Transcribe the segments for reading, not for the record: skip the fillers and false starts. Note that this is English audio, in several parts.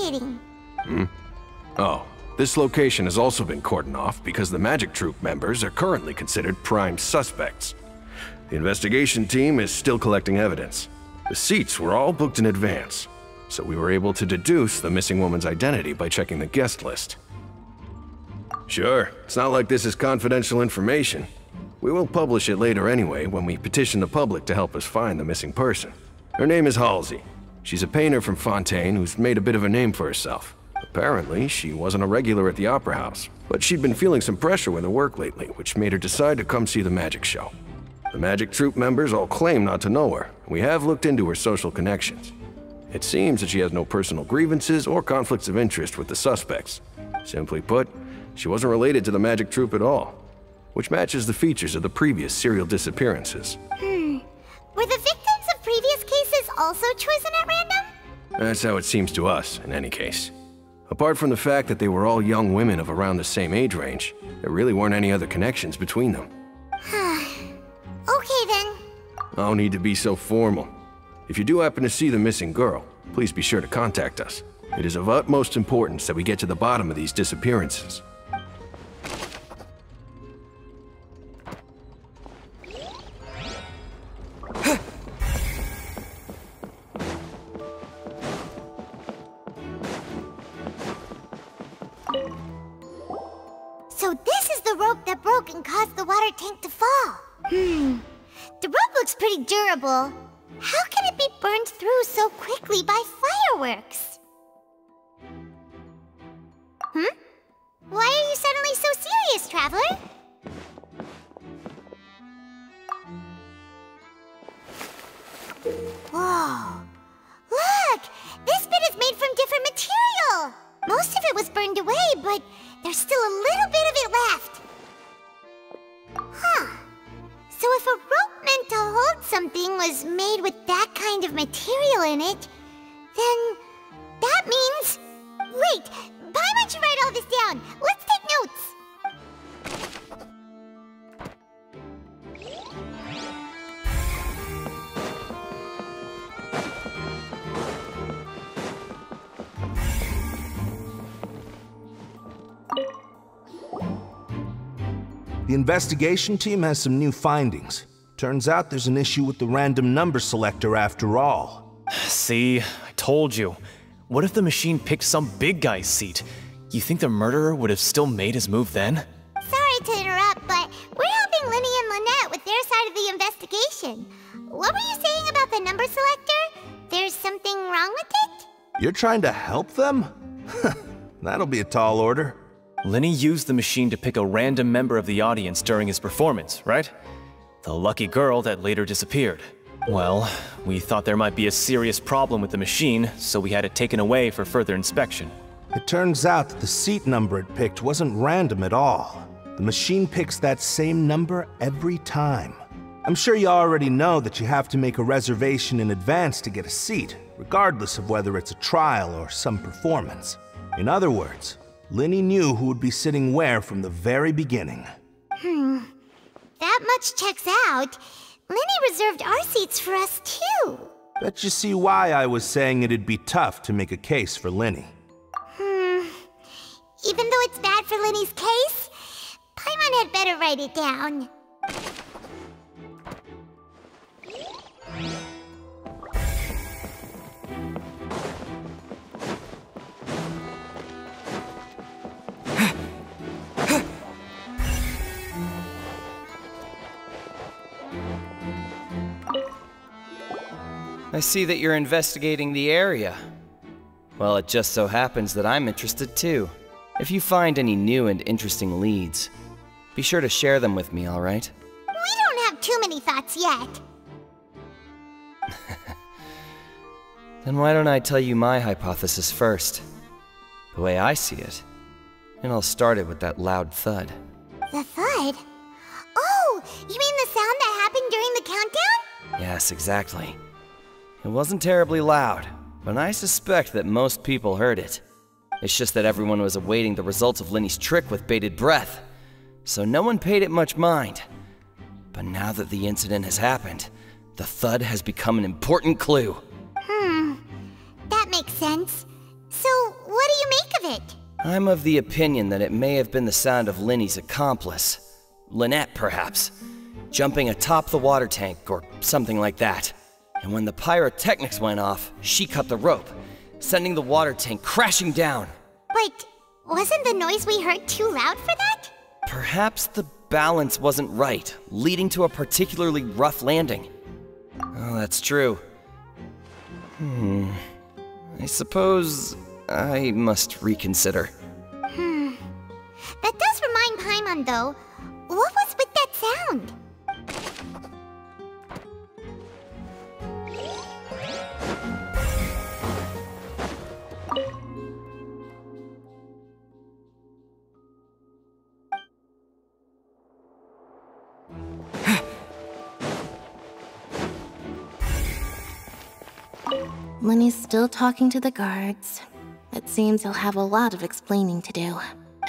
investigating? Oh, this location has also been cordoned off because the Magic Troop members are currently considered prime suspects. The investigation team is still collecting evidence. The seats were all booked in advance, so we were able to deduce the missing woman's identity by checking the guest list. Sure, it's not like this is confidential information. We will publish it later anyway when we petition the public to help us find the missing person. Her name is Halsey. She's a painter from Fontaine who's made a bit of a name for herself. Apparently, she wasn't a regular at the Opera House, but she'd been feeling some pressure with her work lately, which made her decide to come see the magic show. The Magic Troop members all claim not to know her, and we have looked into her social connections. It seems that she has no personal grievances or conflicts of interest with the suspects. Simply put, she wasn't related to the Magic Troop at all, which matches the features of the previous serial disappearances. Were the victims of previous cases also chosen at random? That's how it seems to us, in any case. Apart from the fact that they were all young women of around the same age range, there really weren't any other connections between them. Okay then. No need to be so formal. If you do happen to see the missing girl, please be sure to contact us. It is of utmost importance that we get to the bottom of these disappearances. So this is the rope that broke and caused the water tank to fall. The rope looks pretty durable. How can it be burned through so quickly by fireworks? Why are you suddenly so serious, Traveler? Whoa. Look! This bit is made from different material! Most of it was burned away, but there's still a little bit of it left. So if a rope meant to hold something was made with that kind of material in it, then that means... Wait, why don't you write all this down? Let's take notes. The investigation team has some new findings. Turns out there's an issue with the random number selector after all. See, I told you. What if the machine picked some big guy's seat? You think the murderer would have still made his move then? Sorry to interrupt, but we're helping Linny and Lynette with their side of the investigation. What were you saying about the number selector? There's something wrong with it? You're trying to help them? That'll be a tall order. Linny used the machine to pick a random member of the audience during his performance, right? The lucky girl that later disappeared. Well, we thought there might be a serious problem with the machine, so we had it taken away for further inspection. It turns out that the seat number it picked wasn't random at all. The machine picks that same number every time. I'm sure you already know that you have to make a reservation in advance to get a seat, regardless of whether it's a trial or some performance. In other words, Linny knew who would be sitting where from the very beginning. That much checks out. Linny reserved our seats for us too. Bet you see why I was saying it'd be tough to make a case for Linny. Even though it's bad for Linny's case, Paimon had better write it down. I see that you're investigating the area. Well, it just so happens that I'm interested too. If you find any new and interesting leads, be sure to share them with me, alright? We don't have too many thoughts yet. Then why don't I tell you my hypothesis first? The way I see it. And I'll start it with that loud thud. The thud? Oh, you mean the sound that happened during the countdown? Yes, exactly. It wasn't terribly loud, but I suspect that most people heard it. It's just that everyone was awaiting the results of Linny's trick with bated breath, so no one paid it much mind. But now that the incident has happened, the thud has become an important clue. That makes sense. So, of it? I'm of the opinion that it may have been the sound of Linny's accomplice. Lynette, perhaps. Jumping atop the water tank or something like that. And when the pyrotechnics went off, she cut the rope, sending the water tank crashing down. But wasn't the noise we heard too loud for that? Perhaps the balance wasn't right, leading to a particularly rough landing. Oh, that's true. I suppose I must reconsider. That does remind Paimon, though. What was with that sound? Lenny's still talking to the guards. It seems he'll have a lot of explaining to do.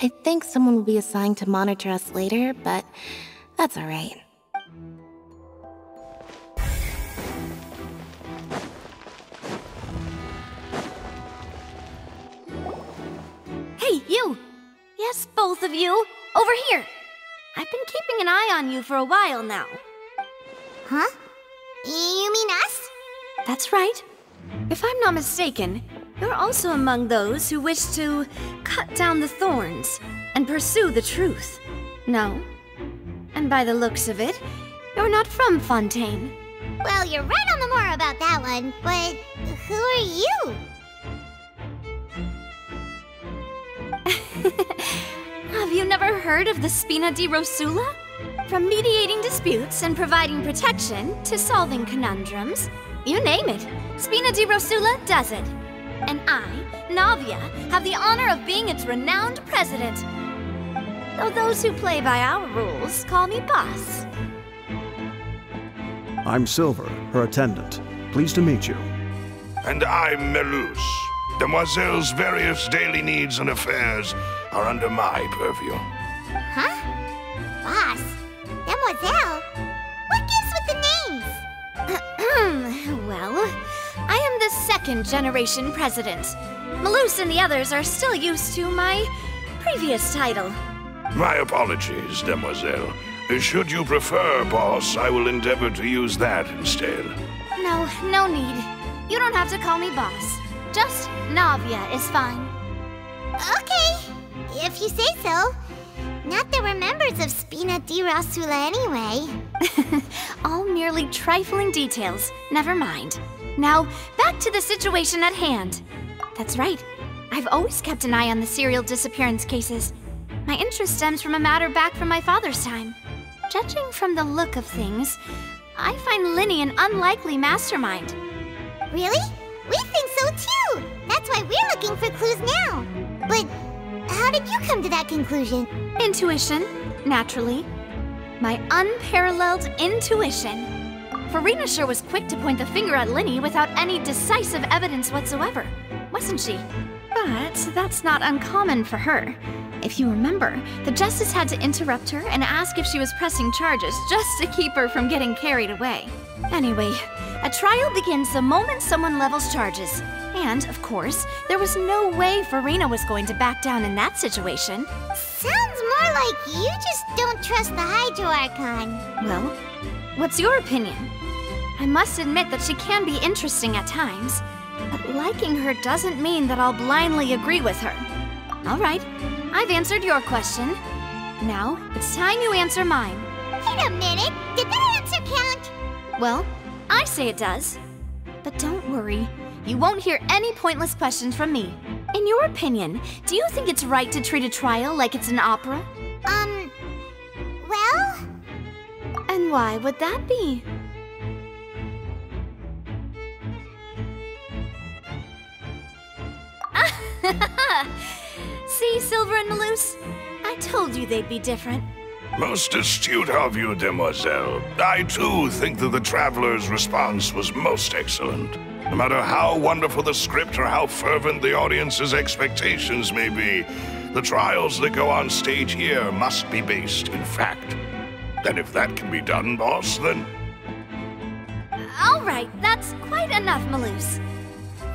I think someone will be assigned to monitor us later, but that's alright. Hey, you! Yes, both of you! Over here! I've been keeping an eye on you for a while now. Huh? You mean us? That's right. If I'm not mistaken, you're also among those who wish to cut down the thorns and pursue the truth. No? And by the looks of it, you're not from Fontaine. Well, you're right on the more about that one, but who are you? Have you never heard of the Spina di Rosula? From mediating disputes and providing protection to solving conundrums, you name it, Spina di Rosula does it. And I, Navia, have the honor of being its renowned president. Though those who play by our rules call me boss. I'm Silver, her attendant. Pleased to meet you. And I'm Melus. Demoiselle's various daily needs and affairs are under my purview. Huh? Boss? Demoiselle? What gives with the names? Well, I am the second-generation president. Melus and the others are still used to my previous title. My apologies, Demoiselle. Should you prefer, boss, I will endeavor to use that instead. No need. You don't have to call me boss. Just Navia is fine. Okay, if you say so. Not that we're members of Spina di Rosula anyway. All merely trifling details. Never mind. Now, back to the situation at hand. That's right. I've always kept an eye on the serial disappearance cases. My interest stems from a matter back from my father's time. Judging from the look of things, I find Linny an unlikely mastermind. Really? We think so too! That's why we're looking for clues now. But how did you come to that conclusion? Intuition, naturally. My unparalleled intuition. Farina sure was quick to point the finger at Linny without any decisive evidence whatsoever, wasn't she? But that's not uncommmo for her. If you remember, the justice had to interrupt her and ask if she was pressing charges just to keep her from getting carried away. Anyway, a trial begins the moment someone levels charges. And, of course, there was no way Farina was going to back down in that situation. Sounds more like you just don't trust the Hydro Archon. Well, what's your opinion? I must admit that she can be interesting at times, but liking her doesn't mean that I'll blindly agree with her. All right, I've answered your question. Now, it's time you answer mine. Wait a minute, did that answer count? Well, I say it does. But don't worry, you won't hear any pointless questions from me. In your opinion, do you think it's right to treat a trial like it's an opera? Well? And why would that be? See, Silver and Melus? I told you they'd be different. Most astute of you, Demoiselle. I, too, think that the Traveler's response was most excellent. No matter how wonderful the script or how fervent the audience's expectations may be, the trials that go on stage here must be based in fact. And if that can be done, boss, then... All right, that's quite enough, Melus.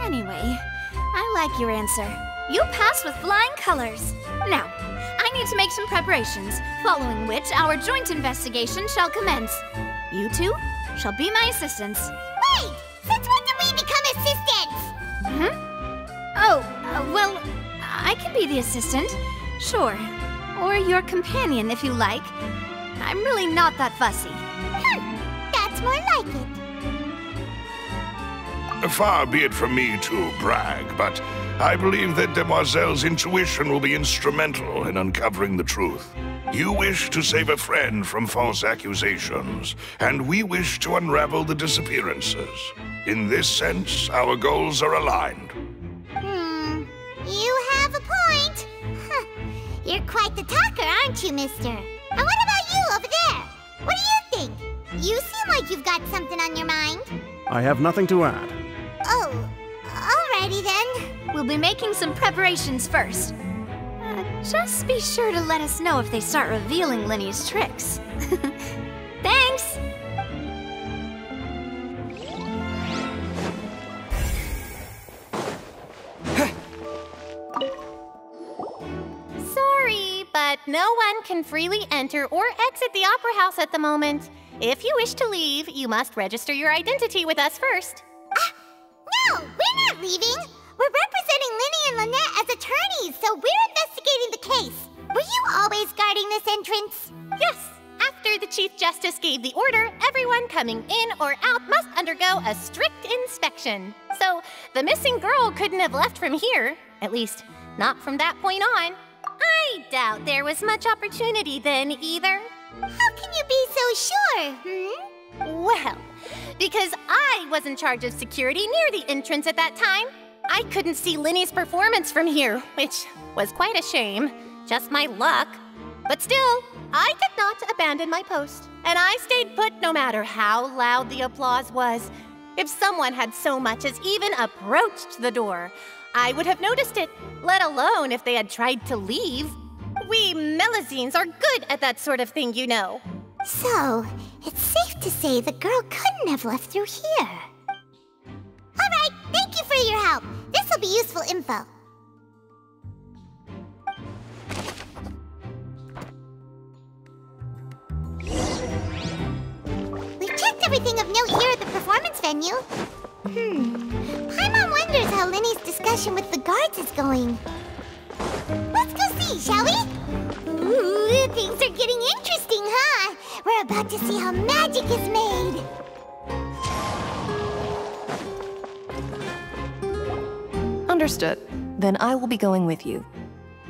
Anyway, I like your answer. You passed with flying colors. Now, I need to make some preparations, following which our joint investigation shall commence. You two shall be my assistants. Wait! Since when did we become assistants? Well, I can be the assistant, sure. Or your companion, if you like. I'm really not that fussy. That's more like it. Far be it from me to brag, but I believe that Demoiselle's intuition will be instrumental in uncovering the truth. You wish to save a friend from false accusations, and we wish to unravel the disappearances. In this sense, our goals are aligned. You have a point. You're quite the talker, aren't you, mister? And what about you over there? What do you think? You seem like you've got something on your mind. I have nothing to add. Oh, alrighty then. We'll be making some preparations first. Just be sure to let us know if they start revealing Linny's tricks. Thanks! Sorry, but no one can freely enter or exit the Opera House at the moment. If you wish to leave, you must register your identity with us first. No, we're not leaving. We're representing Linny and Lynette as attorneys, so we're investigating the case. Were you always guarding this entrance? Yes. After the Chief Justice gave the order, everyone coming in or out must undergo a strict inspection. So the missing girl couldn't have left from here. At least, not from that point on. I doubt there was much opportunity then either. How can you be so sure, Well, because I was in charge of security near the entrance at that time. I couldn't see Linny's performance from here, which was quite a shame. Just my luck. But still, I did not abandon my post. And I stayed put no matter how loud the applause was. If someone had so much as even approached the door, I would have noticed it, let alone if they had tried to leave. We Melusines are good at that sort of thing, you know. So, it's safe to say the girl couldn't have left through here. Alright, thank you for your help. This will be useful info. We've checked everything of note here at the performance venue. Paimon wonders how Linny's discussion with the guards is going. Let's go see, shall we? Ooh, things are getting interesting, huh? We're about to see how magic is made. Understood. Then I will be going with you.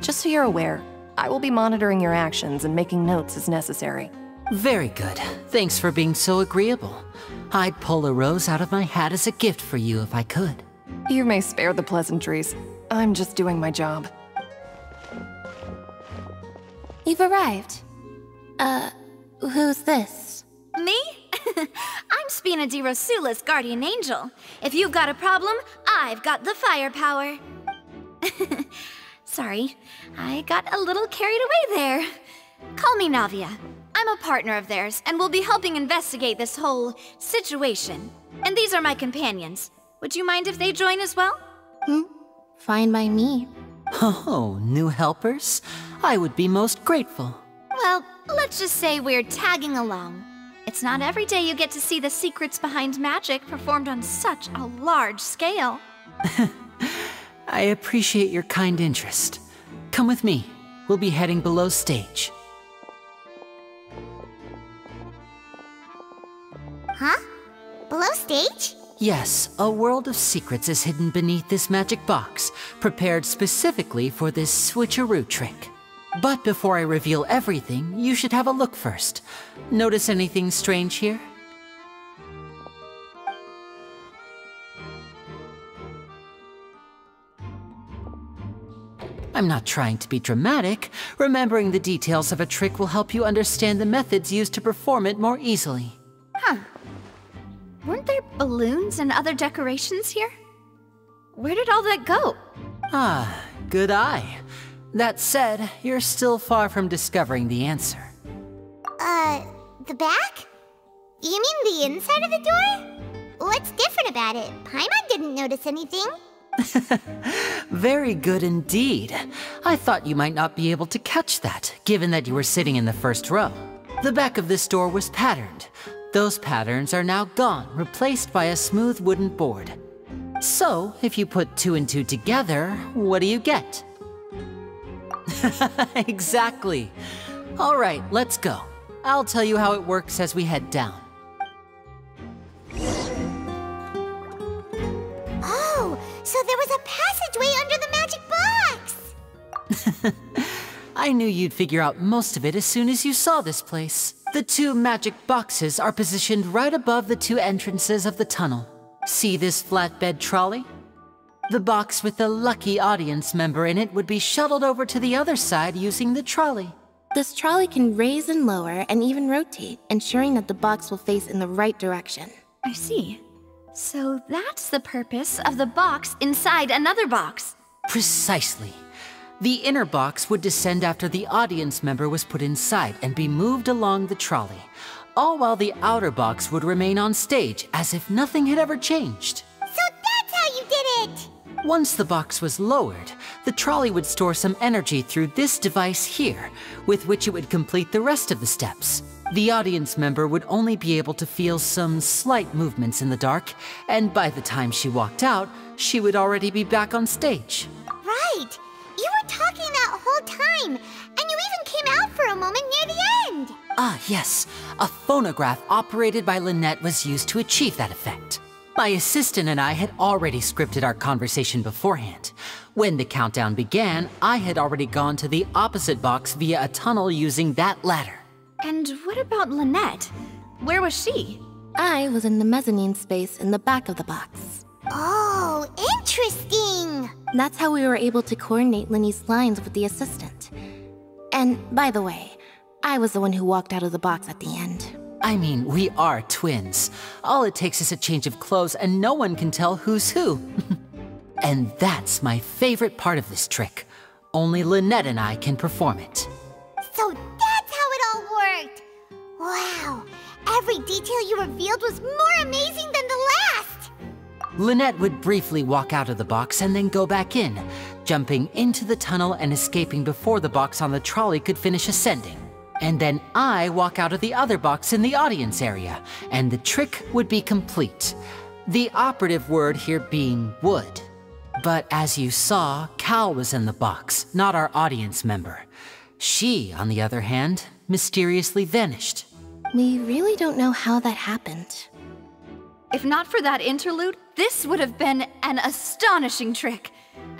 Just so you're aware, I will be monitoring your actions and making notes as necessary. Very good. Thanks for being so agreeable. I'd pull a rose out of my hat as a gift for you if I could. You may spare the pleasantries. I'm just doing my job. You've arrived. Who's this? Me? I'm Spina di Rosula's guardian angel. If you've got a problem, I've got the firepower. Sorry, I got a little carried away there. Call me Navia. I'm a partner of theirs, and will be helping investigate this whole situation. And these are my companions. Would you mind if they join as well? Fine by me. Oh, new helpers? I would be most grateful. Well, let's just say we're tagging along. It's not every day you get to see the secrets behind magic performed on such a large scale. I appreciate your kind interest. Come with me. We'll be heading below stage. Huh? Below stage? Yes, a world of secrets is hidden beneath this magic box, prepared specifically for this switcheroo trick. But before I reveal everything, you should have a look first. Notice anything strange here? I'm not trying to be dramatic. Remembering the details of a trick will help you understand the methods used to perform it more easily. Huh. Weren't there balloons and other decorations here? Where did all that go? Ah, good eye. That said, you're still far from discovering the answer. The back? You mean the inside of the door? What's different about it? Paimon didn't notice anything. Very good indeed. I thought you might not be able to catch that, given that you were sitting in the first row. The back of this door was patterned. Those patterns are now gone, replaced by a smooth wooden board. So, if you put 2 and 2 together, what do you get? Exactly. All right, let's go. I'll tell you how it works as we head down. Oh, so there was a passageway under the magic box! I knew you'd figure out most of it as soon as you saw this place. The 2 magic boxes are positioned right above the 2 entrances of the tunnel. See this flatbed trolley? The box with the lucky audience member in it would be shuttled over to the other side using the trolley. This trolley can raise and lower and even rotate, ensuring that the box will face in the right direction. I see. So that's the purpose of the box inside another box. Precisely. The inner box would descend after the audience member was put inside and be moved along the trolley, all while the outer box would remain on stage as if nothing had ever changed. So that's how you did it! Once the box was lowered, the trolley would store some energy through this device here, with which it would complete the rest of the steps. The audience member would only be able to feel some slight movements in the dark, and by the time she walked out, she would already be back on stage. Right! You were talking that whole time, and you even came out for a moment near the end! Ah, yes. A phonograph operated by Lynette was used to achieve that effect. My assistant and I had already scripted our conversation beforehand. When the countdown began, I had already gone to the opposite box via a tunnel using that ladder. And what about Lynette? Where was she? I was in the mezzanine space in the back of the box. Oh, interesting! That's how we were able to coordinate Linny's lines with the assistant. And, by the way, I was the one who walked out of the box at the end. I mean, we are twins. All it takes is a change of clothes and no one can tell who's who. And that's my favorite part of this trick. Only Lynette and I can perform it. So that's how it all worked! Wow, every detail you revealed was more amazing than the last! Lynette would briefly walk out of the box and then go back in, jumping into the tunnel and escaping before the box on the trolley could finish ascending. And then I walk out of the other box in the audience area, and the trick would be complete. The operative word here being would. But as you saw, Cal was in the box, not our audience member. She, on the other hand, mysteriously vanished. We really don't know how that happened. If not for that interlude, this would have been an astonishing trick.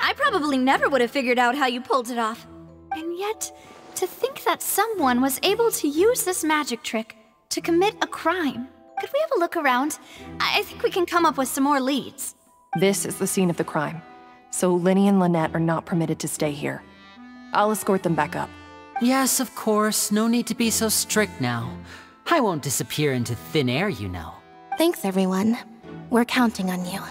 I probably never would have figured out how you pulled it off. And yet, to think that someone was able to use this magic trick to commit a crime. Could we have a look around? I think we can come up with some more leads. This is the scene of the crime, so Linny and Lynette are not permitted to stay here. I'll escort them back up. Yes, of course. No need to be so strict now. I won't disappear into thin air, you know. Thanks, everyone. We're counting on you.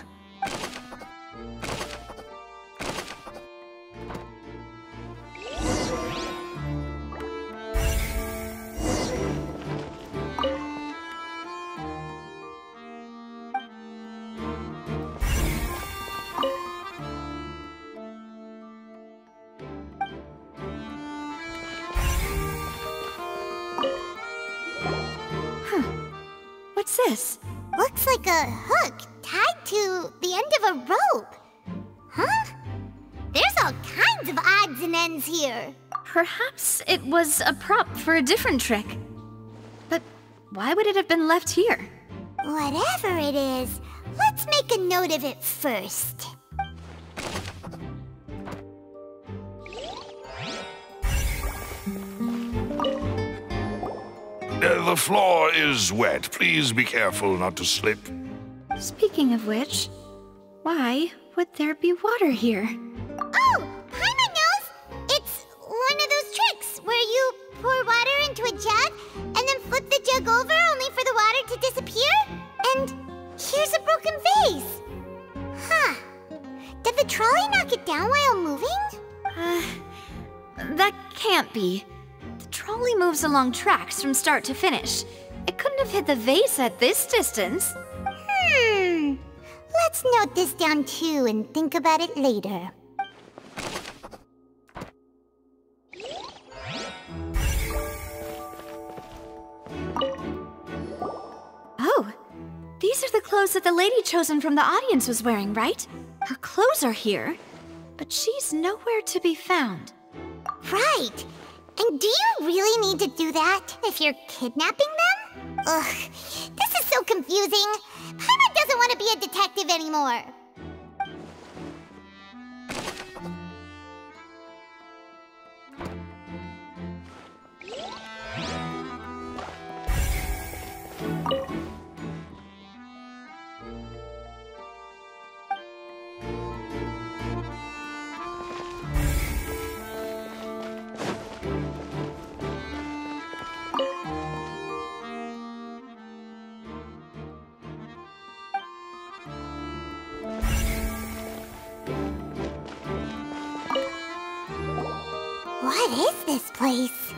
What's this? Looks like a hook tied to the end of a rope. Huh? There's all kinds of odds and ends here. Perhaps it was a prop for a different trick. But why would it have been left here? Whatever it is, let's make a note of it first. The floor is wet. Please be careful not to slip. Speaking of which, why would there be water here? Oh, Paimon knows! It's one of those tricks where you pour water into a jug and then flip the jug over only for the water to disappear. And here's a broken vase. Huh. Did the trolley knock it down while moving? That can't be. The trolley moves along tracks from start to finish. It couldn't have hit the vase at this distance. Let's note this down too and think about it later. Oh, these are the clothes that the lady chosen from the audience was wearing, right? Her clothes are here, but she's nowhere to be found. Right. And do you really need to do that if you're kidnapping them? Ugh, this is so confusing. Paimon doesn't want to be a detective anymore. What is this place?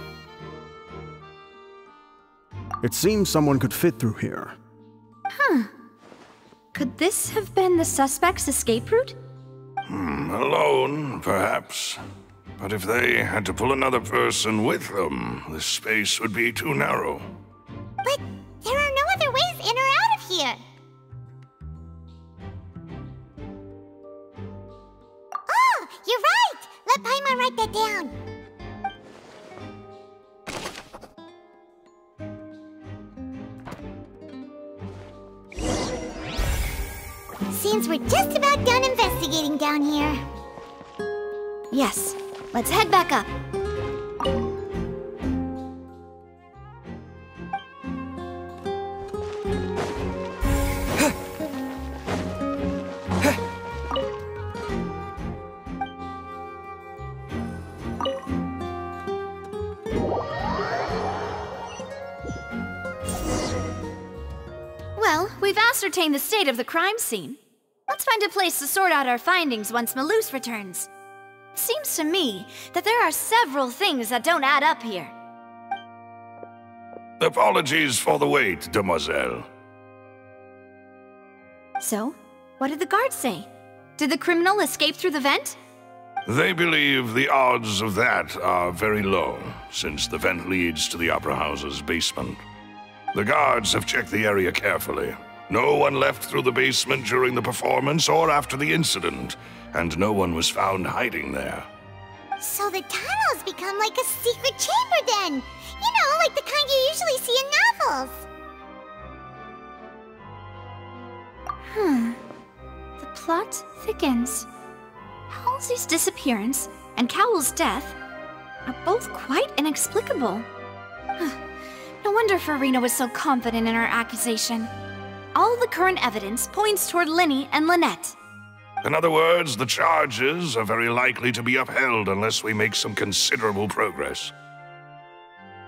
It seems someone could fit through here. Huh. Could this have been the suspect's escape route? Alone, perhaps. But if they had to pull another person with them, the space would be too narrow. But there are no other ways in or out of here. Oh, you're right! Let Paimon write that down. Seems we're just about done investigating down here. Yes, let's head back up. Well, we've ascertained the state of the crime scene. Let's find a place to sort out our findings once Malus returns. It seems to me that there are several things that don't add up here. Apologies for the wait, demoiselle. So, what did the guards say? Did the criminal escape through the vent? They believe the odds of that are very low, since the vent leads to the Opera House's basement. The guards have checked the area carefully. No one left through the basement during the performance or after the incident, and no one was found hiding there. So the tunnels become like a secret chamber then! You know, like the kind you usually see in novels! The plot thickens. Halsey's disappearance and Cowell's death are both quite inexplicable. No wonder Farina was so confident in her accusation. All the current evidence points toward Linny and Lynette. In other words, the charges are very likely to be upheld unless we make some considerable progress.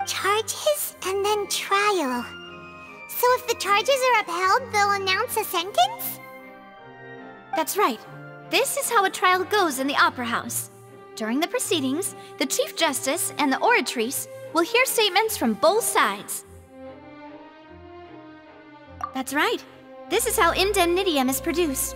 Charges and then trial. So if the charges are upheld, they'll announce a sentence? That's right. This is how a trial goes in the Opera House. During the proceedings, the Chief Justice and the Oratrice will hear statements from both sides. That's right. This is how indemnitium is produced.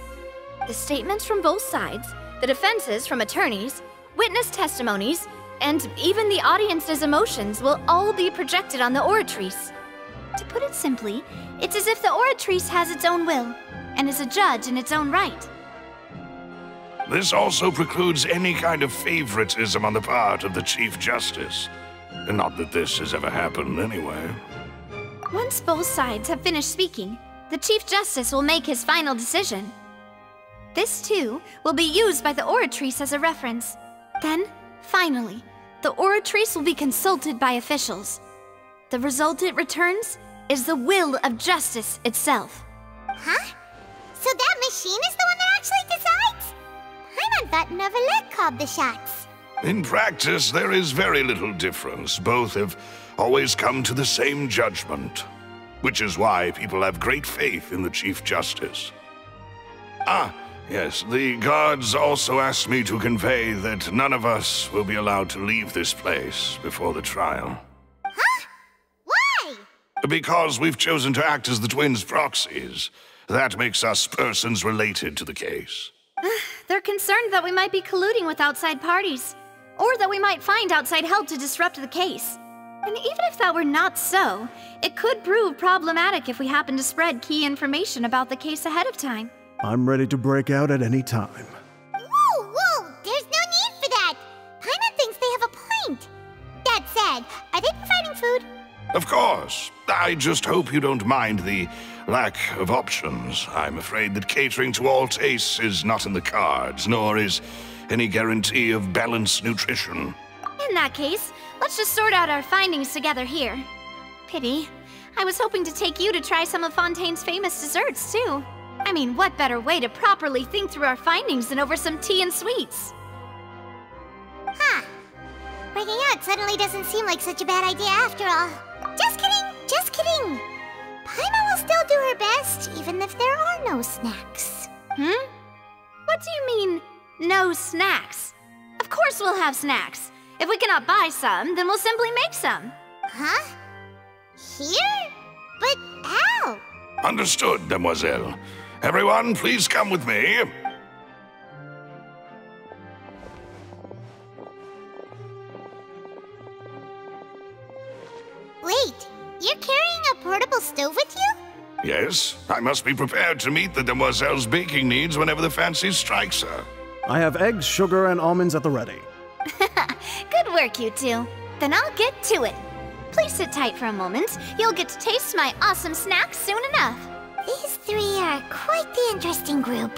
The statements from both sides, the defenses from attorneys, witness testimonies, and even the audience's emotions will all be projected on the Oratrice. To put it simply, it's as if the Oratrice has its own will, and is a judge in its own right. This also precludes any kind of favoritism on the part of the Chief Justice. Not that this has ever happened anyway. Once both sides have finished speaking, the Chief Justice will make his final decision. This, too, will be used by the Oratrice as a reference. Then, finally, the Oratrice will be consulted by officials. The result it returns is the will of justice itself. Huh? So that machine is the one that actually decides? Paimon thought Neuvillette called the shots. In practice, there is very little difference. Both have always come to the same judgment, which is why people have great faith in the Chief Justice. Ah, yes, the guards also asked me to convey that none of us will be allowed to leave this place before the trial. Huh? Why? Because we've chosen to act as the twins' proxies. That makes us persons related to the case. They're concerned that we might be colluding with outside parties, or that we might find outside help to disrupt the case. And even if that were not so, it could prove problematic if we happen to spread key information about the case ahead of time. I'm ready to break out at any time. Whoa! There's no need for that! Paimon thinks they have a point. That said, are they providing food? Of course. I just hope you don't mind the lack of options. I'm afraid that catering to all tastes is not in the cards, nor is any guarantee of balanced nutrition. In that case, let's just sort out our findings together here. Pity. I was hoping to take you to try some of Fontaine's famous desserts, too. I mean, what better way to properly think through our findings than over some tea and sweets? Huh. Breaking out suddenly doesn't seem like such a bad idea after all. Just kidding, just kidding. Paimon will still do her best, even if there are no snacks. What do you mean, no snacks? Of course we'll have snacks. If we cannot buy some, then we'll simply make some. Huh? Here? But how? Understood, demoiselle. Everyone, please come with me. Wait, you're carrying a portable stove with you? Yes, I must be prepared to meet the demoiselle's baking needs whenever the fancy strikes her. I have eggs, sugar, and almonds at the ready. Good work, you two. Then I'll get to it. Please sit tight for a moment. You'll get to taste my awesome snacks soon enough. These three are quite the interesting group.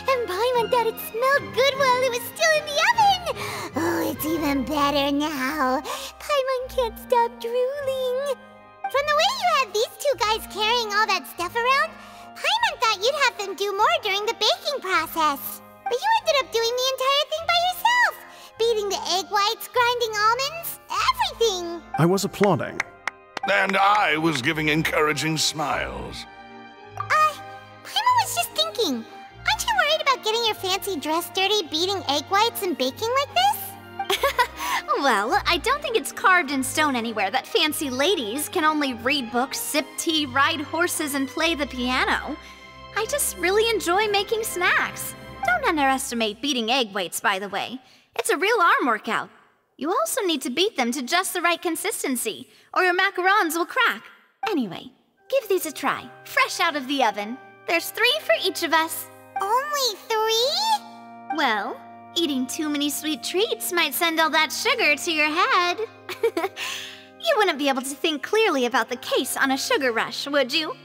And Paimon thought it smelled good while it was still in the oven! Oh, it's even better now. Paimon can't stop drooling. From the way you had these two guys carrying all that stuff around, Paimon thought you'd have them do more during the baking process. But you ended up doing the entire thing by yourself. Beating the egg whites, grinding almonds, everything. I was applauding. And I was giving encouraging smiles. Paimon was just thinking, aren't you worried about getting your fancy dress dirty beating egg whites and baking like this? Well, I don't think it's carved in stone anywhere that fancy ladies can only read books, sip tea, ride horses, and play the piano. I just really enjoy making snacks. Don't underestimate beating egg whites, by the way. It's a real arm workout. You also need to beat them to just the right consistency, or your macarons will crack. Anyway, give these a try, fresh out of the oven. There's 3 for each of us. Only 3? Well, eating too many sweet treats might send all that sugar to your head. You wouldn't be able to think clearly about the case on a sugar rush, would you?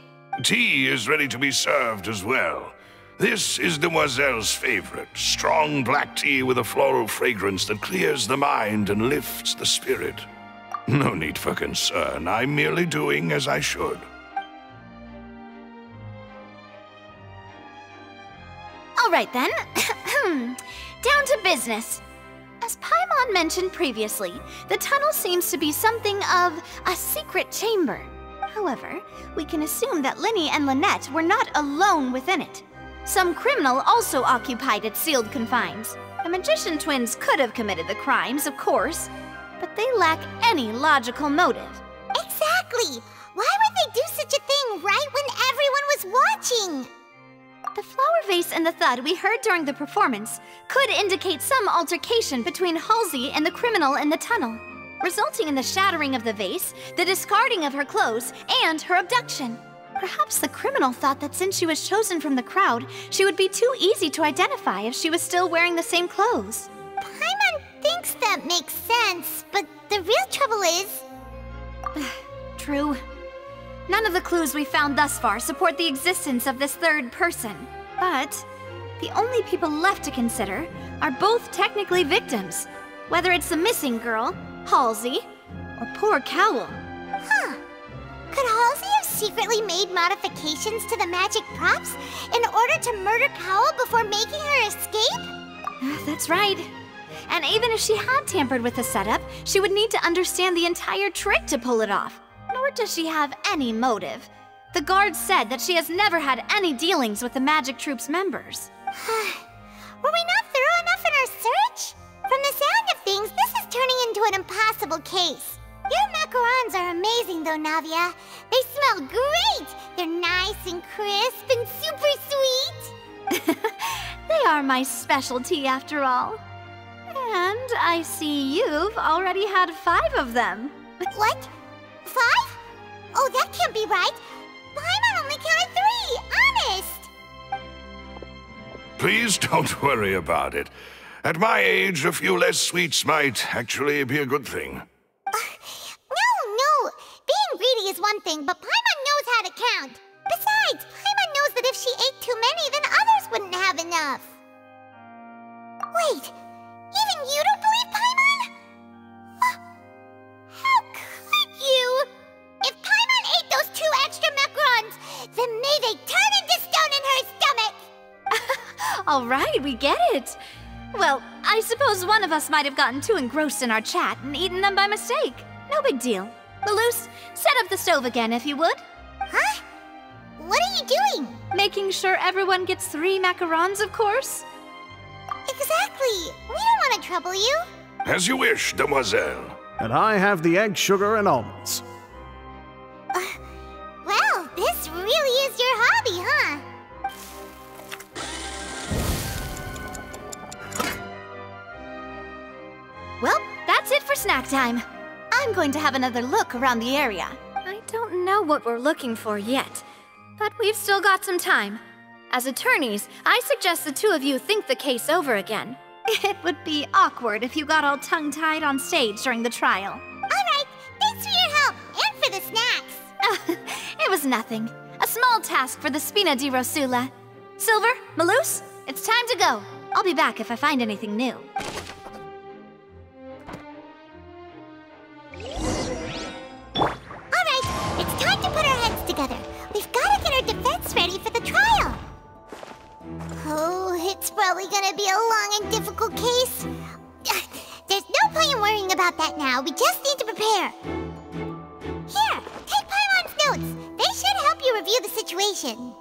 Tea is ready to be served as well. This is Demoiselle's favorite, strong black tea with a floral fragrance that clears the mind and lifts the spirit. No need for concern, I'm merely doing as I should. All right then, down to business. As Paimon mentioned previously, the tunnel seems to be something of a secret chamber. However, we can assume that Linny and Lynette were not alone within it. Some criminal also occupied its sealed confines. The magician twins could have committed the crimes, of course, but they lack any logical motive. Exactly! Why would they do such a thing right when everyone was watching? The flower vase and the thud we heard during the performance could indicate some altercation between Halsey and the criminal in the tunnel, resulting in the shattering of the vase, the discarding of her clothes, and her abduction. Perhaps the criminal thought that since she was chosen from the crowd, she would be too easy to identify if she was still wearing the same clothes. Paimon thinks that makes sense, but the real trouble is... True. None of the clues we found thus far support the existence of this third person. But the only people left to consider are both technically victims, whether it's the missing girl, Halsey, or poor Cowell. Huh. Could Halsey have secretly made modifications to the magic props in order to murder Cowell before making her escape? That's right. And even if she had tampered with the setup, she would need to understand the entire trick to pull it off. Nor does she have any motive. The guards said that she has never had any dealings with the Magic Troop's members. Were we not thorough enough in our search? From the sound of things, this is turning into an impossible case. amazing though, Navia. They smell great! They're nice and crisp and super sweet! They are my specialty after all. And I see you've already had 5 of them. What? 5? Oh, that can't be right. Paimon only counted 3, honest! Please don't worry about it. At my age, a few less sweets might actually be a good thing. No. Being greedy is one thing, but Paimon knows how to count. Besides, Paimon knows that if she ate too many, then others wouldn't have enough. Wait, even you don't believe Paimon? How could you? If Paimon ate those 2 extra macarons, then may they turn into stone in her stomach! All right, we get it. Well, I suppose one of us might have gotten too engrossed in our chat and eaten them by mistake. No big deal. Malus, set up the stove again if you would. Huh? What are you doing? Making sure everyone gets 3 macarons, of course. Exactly. We don't want to trouble you. As you wish, demoiselle. And I have the egg, sugar, and almonds. Well, this really is your hobby, huh? Well, that's it for snack time. I'm going to have another look around the area. I don't know what we're looking for yet, but we've still got some time. As attorneys, I suggest the 2 of you think the case over again. It would be awkward if you got all tongue-tied on stage during the trial. All right, thanks for your help, and for the snacks. It was nothing. A small task for the Spina di Rosula. Silver, Malus, it's time to go. I'll be back if I find anything new. Alright, it's time to put our heads together. We've got to get our defense ready for the trial. Oh, it's probably gonna be a long and difficult case. There's no point in worrying about that now. We just need to prepare. Here, take Paimon's notes. They should help you review the situation.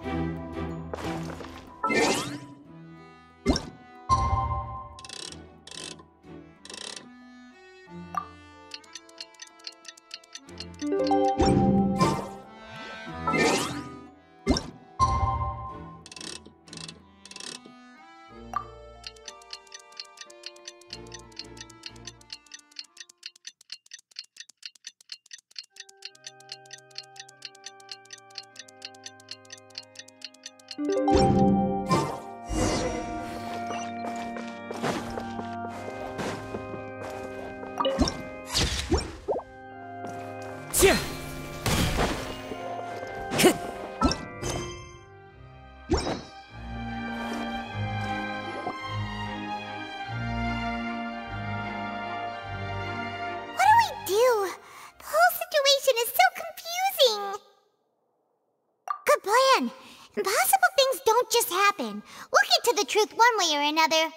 Or another.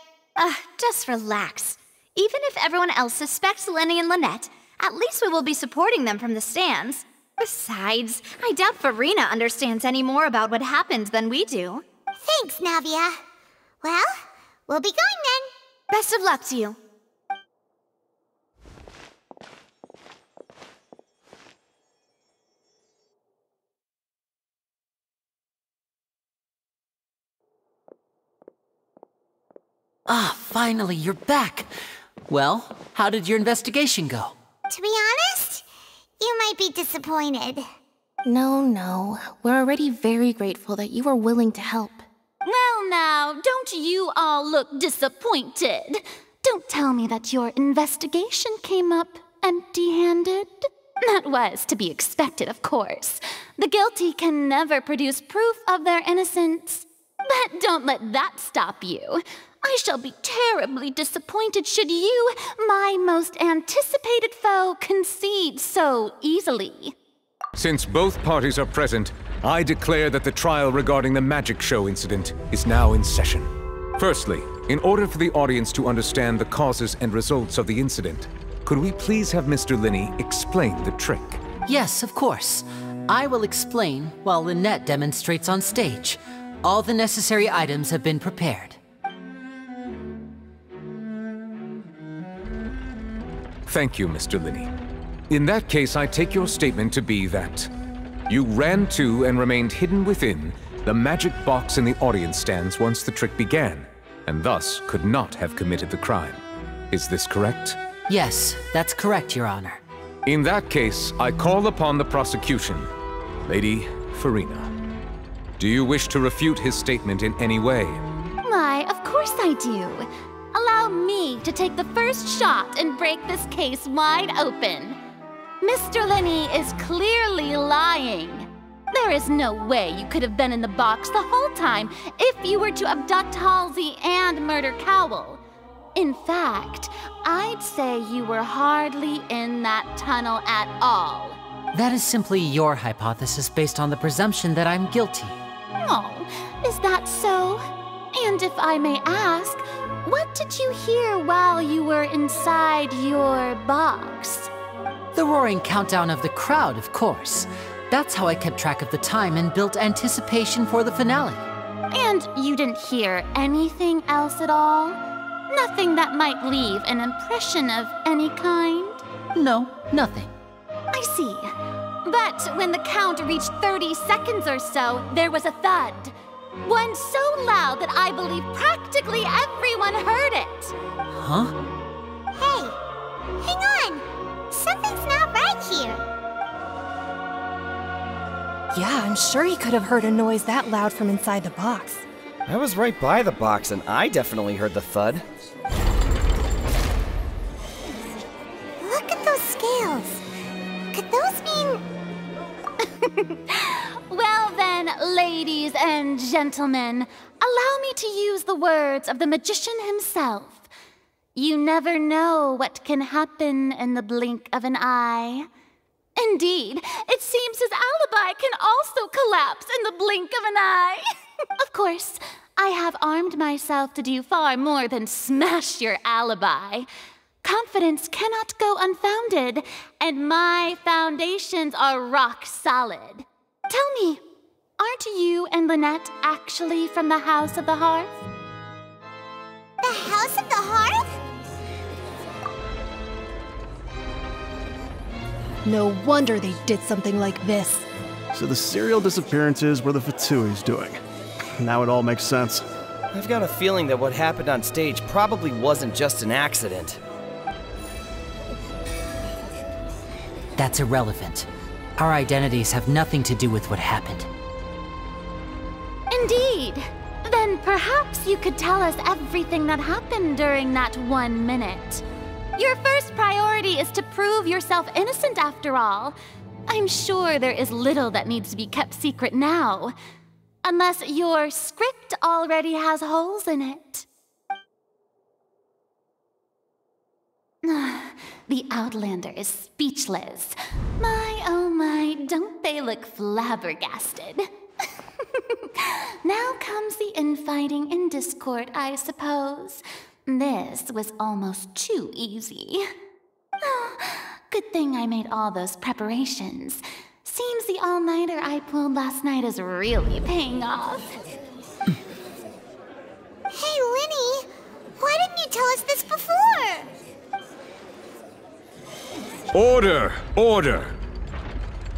Just relax. Even if everyone else suspects Lenny and Lynette, at least we will be supporting them from the stands. Besides, I doubt Farina understands any more about what happened than we do. Thanks, Navia. Well, we'll be going then. Best of luck to you. Ah, finally, you're back. Well, how did your investigation go? To be honest, you might be disappointed. No. We're already very grateful that you were willing to help. Well now, don't you all look disappointed? Don't tell me that your investigation came up empty-handed. That was to be expected, of course. The guilty can never produce proof of their innocence. But don't let that stop you. I shall be terribly disappointed should you, my most anticipated foe, concede so easily. Since both parties are present, I declare that the trial regarding the magic show incident is now in session. Firstly, in order for the audience to understand the causes and results of the incident, could we please have Mr. Linney explain the trick? Yes, of course. I will explain while Lynette demonstrates on stage. All the necessary items have been prepared. Thank you, Mr. Linney. In that case, I take your statement to be that you ran to and remained hidden within the magic box in the audience stands once the trick began, and thus could not have committed the crime. Is this correct? Yes, that's correct, Your Honor. In that case, I call upon the prosecution. Lady Farina, do you wish to refute his statement in any way? Why, of course I do. Allow me to take the first shot and break this case wide open. Mr. Lenny is clearly lying. There is no way you could have been in the box the whole time if you were to abduct Halsey and murder Cowell. In fact, I'd say you were hardly in that tunnel at all. That is simply your hypothesis based on the presumption that I'm guilty. Oh, is that so? And if I may ask, what did you hear while you were inside your box? The roaring countdown of the crowd, of course. That's how I kept track of the time and built anticipation for the finale. And you didn't hear anything else at all? Nothing that might leave an impression of any kind? No, nothing. I see. But when the count reached 30 seconds or so, there was a thud. One so loud that I believe practically everyone heard it. Huh? Hey, hang on. Something's not right here. Yeah, I'm sure he could have heard a noise that loud from inside the box. I was right by the box and I definitely heard the thud. Look at those scales. Could those mean... Well then, ladies and gentlemen, allow me to use the words of the magician himself. You never know what can happen in the blink of an eye. Indeed, it seems his alibi can also collapse in the blink of an eye. Of course, I have armed myself to do far more than smash your alibi. Confidence cannot go unfounded, and my foundations are rock solid. Tell me, aren't you and Lynette actually from the House of the Hearth? The House of the Hearth? No wonder they did something like this. So the serial disappearances were the Fatui's doing. Now it all makes sense. I've got a feeling that what happened on stage probably wasn't just an accident. That's irrelevant. Our identities have nothing to do with what happened. Indeed. Then perhaps you could tell us everything that happened during that 1 minute. Your first priority is to prove yourself innocent after all. I'm sure there is little that needs to be kept secret now. Unless your script already has holes in it. The Outlander is speechless. My, oh my, don't they look flabbergasted? Now comes the infighting and discord, I suppose. This was almost too easy. Good thing I made all those preparations. Seems the all-nighter I pulled last night is really paying off. Hey, Linny, why didn't you tell us this before? Order! Order!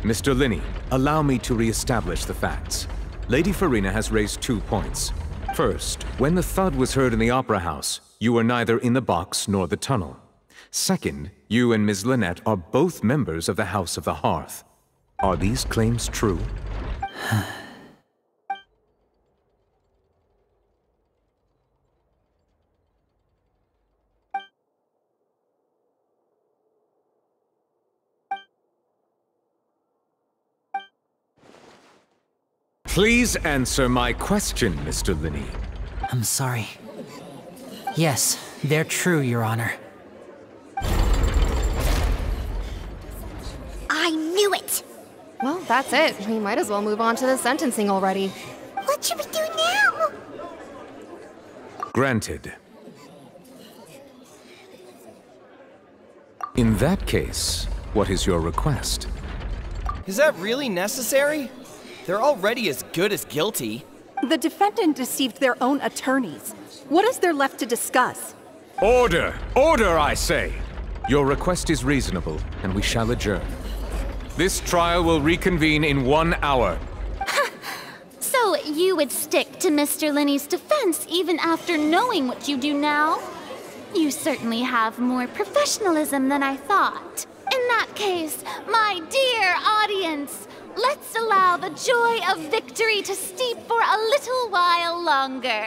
Mr. Linney, allow me to re-establish the facts. Lady Farina has raised 2 points. First, when the thud was heard in the Opera House, you were neither in the box nor the tunnel. Second, you and Ms. Lynette are both members of the House of the Hearth. Are these claims true? Please answer my question, Mr. Linney. I'm sorry. Yes, they're true, Your Honor. I knew it! Well, that's it. We might as well move on to the sentencing already. What should we do now? Granted. In that case, what is your request? Is that really necessary? They're already as good as guilty. The defendant deceived their own attorneys. What is there left to discuss? Order! Order, I say! Your request is reasonable, and we shall adjourn. This trial will reconvene in 1 hour. So you would stick to Mr. Linney's defense even after knowing what you do now? You certainly have more professionalism than I thought. In that case, my dear audience, let's allow the joy of victory to steep for a little while longer.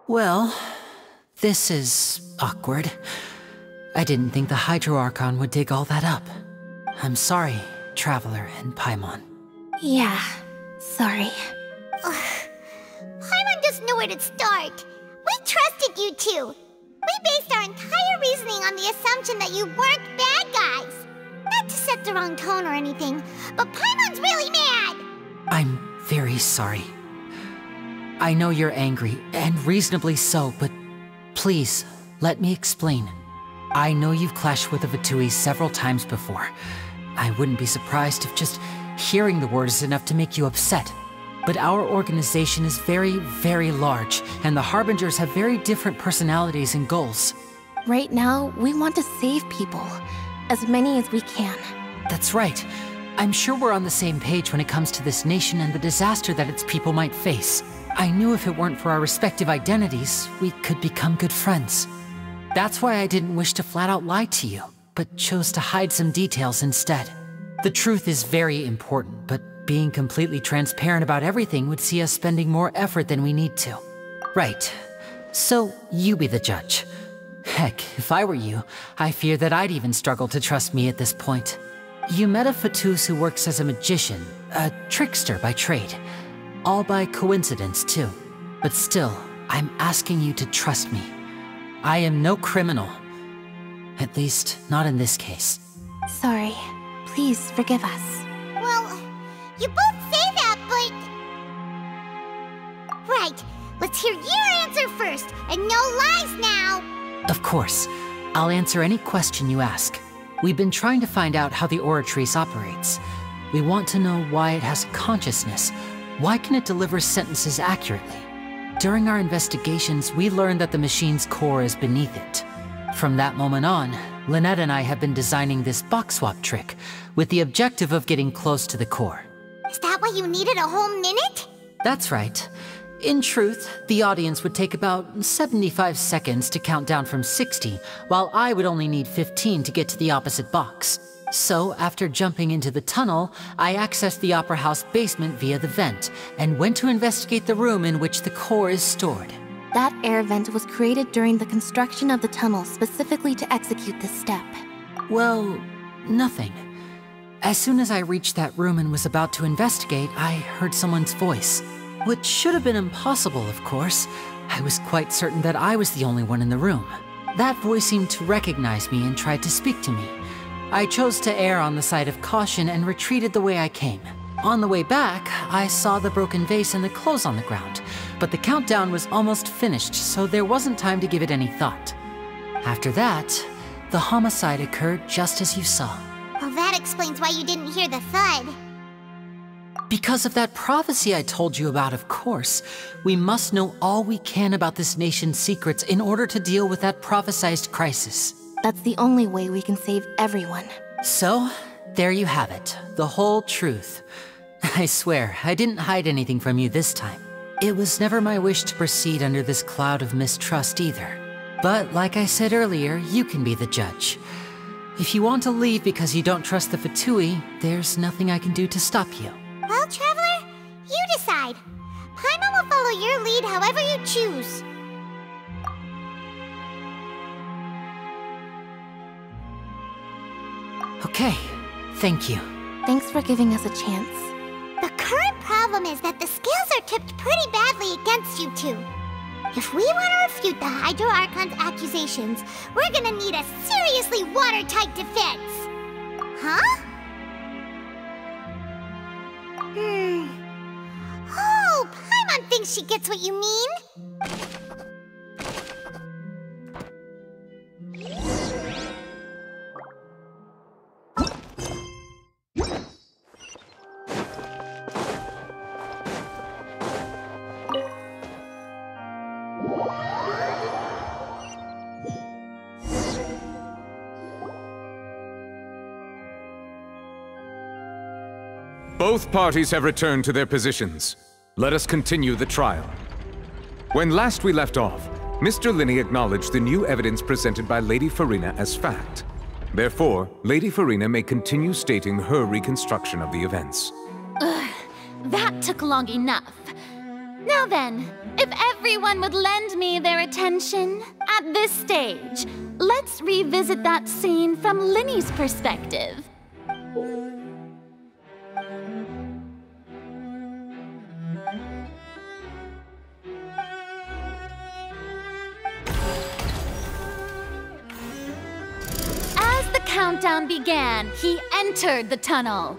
Well, this is awkward. I didn't think the Hydro Archon would dig all that up. I'm sorry, Traveler and Paimon. Yeah, sorry. Paimon doesn't know where to start. We trusted you two. We based our entire reasoning on the assumption that you weren't bad guys. Not to set the wrong tone or anything, but Paimon's really mad! I'm very sorry. I know you're angry, and reasonably so, but please, let me explain. I know you've clashed with the Fatui several times before. I wouldn't be surprised if just hearing the word is enough to make you upset. But our organization is very, very large, and the Harbingers have very different personalities and goals. Right now, we want to save people. As many as we can. That's right. I'm sure we're on the same page when it comes to this nation and the disaster that its people might face. I knew if it weren't for our respective identities, we could become good friends. That's why I didn't wish to flat out lie to you, but chose to hide some details instead. The truth is very important, but being completely transparent about everything would see us spending more effort than we need to. Right. So, you be the judge. Heck, if I were you, I fear that I'd even struggle to trust me at this point. You met a Fatus who works as a magician, a trickster by trade. All by coincidence, too. But still, I'm asking you to trust me. I am no criminal. At least, not in this case. Sorry. Please forgive us. Well, you both say that, but... Right. Let's hear your answer first, and no lies now! Of course. I'll answer any question you ask. We've been trying to find out how the Oratrice operates. We want to know why it has consciousness. Why can it deliver sentences accurately? During our investigations, we learned that the machine's core is beneath it. From that moment on, Lynette and I have been designing this box swap trick, with the objective of getting close to the core. Is that why you needed a whole minute? That's right. In truth, the audience would take about 75 seconds to count down from 60, while I would only need 15 to get to the opposite box. So, after jumping into the tunnel, I accessed the Opera House basement via the vent, and went to investigate the room in which the core is stored. That air vent was created during the construction of the tunnel specifically to execute this step. Well, nothing. As soon as I reached that room and was about to investigate, I heard someone's voice. Which should have been impossible, of course. I was quite certain that I was the only one in the room. That voice seemed to recognize me and tried to speak to me. I chose to err on the side of caution and retreated the way I came. On the way back, I saw the broken vase and the clothes on the ground, but the countdown was almost finished, so there wasn't time to give it any thought. After that, the homicide occurred just as you saw. Well, that explains why you didn't hear the thud. Because of that prophecy I told you about, of course. We must know all we can about this nation's secrets in order to deal with that prophesized crisis. That's the only way we can save everyone. So, there you have it. The whole truth. I swear, I didn't hide anything from you this time. It was never my wish to proceed under this cloud of mistrust either. But like I said earlier, you can be the judge. If you want to leave because you don't trust the Fatui, there's nothing I can do to stop you. Well, Traveler, you decide. Paimon will follow your lead however you choose. Okay, thank you. Thanks for giving us a chance. The current problem is that the scales are tipped pretty badly against you two. If we want to refute the Hydro Archon's accusations, we're gonna need a seriously watertight defense. Huh? Oh, Paimon thinks she gets what you mean. Both parties have returned to their positions. Let us continue the trial. When last we left off, Mr. Linney acknowledged the new evidence presented by Lady Farina as fact. Therefore, Lady Farina may continue stating her reconstruction of the events. Ugh, that took long enough. Now then, if everyone would lend me their attention, at this stage, let's revisit that scene from Linney's perspective. As the countdown began, he entered the tunnel.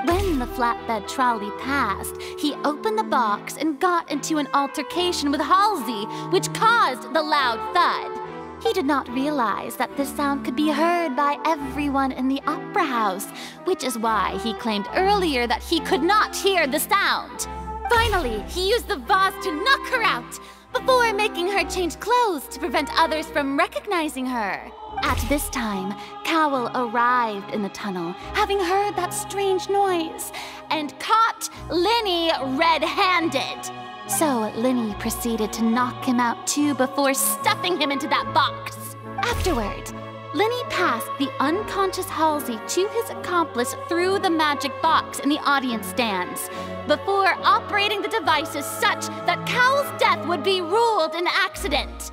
When the flatbed trolley passed, he opened the box and got into an altercation with Halsey, which caused the loud thud. He did not realize that this sound could be heard by everyone in the opera house, which is why he claimed earlier that he could not hear the sound. Finally, he used the vase to knock her out, before making her change clothes to prevent others from recognizing her. At this time, Cowell arrived in the tunnel, having heard that strange noise, and caught Linney red-handed. So Linney proceeded to knock him out too before stuffing him into that box. Afterward, Linney passed the unconscious Halsey to his accomplice through the magic box in the audience stands, before operating the devices such that Cowell's death would be ruled an accident.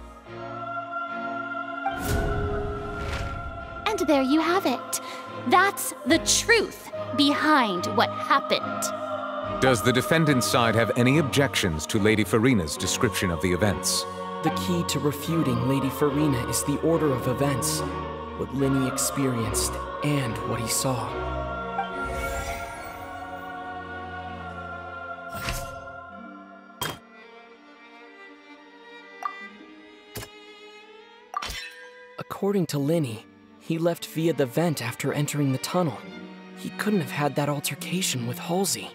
And there you have it. That's the truth behind what happened. Does the defendant's side have any objections to Lady Farina's description of the events? The key to refuting Lady Farina is the order of events, what Linney experienced and what he saw. According to Linney, he left via the vent after entering the tunnel. He couldn't have had that altercation with Halsey.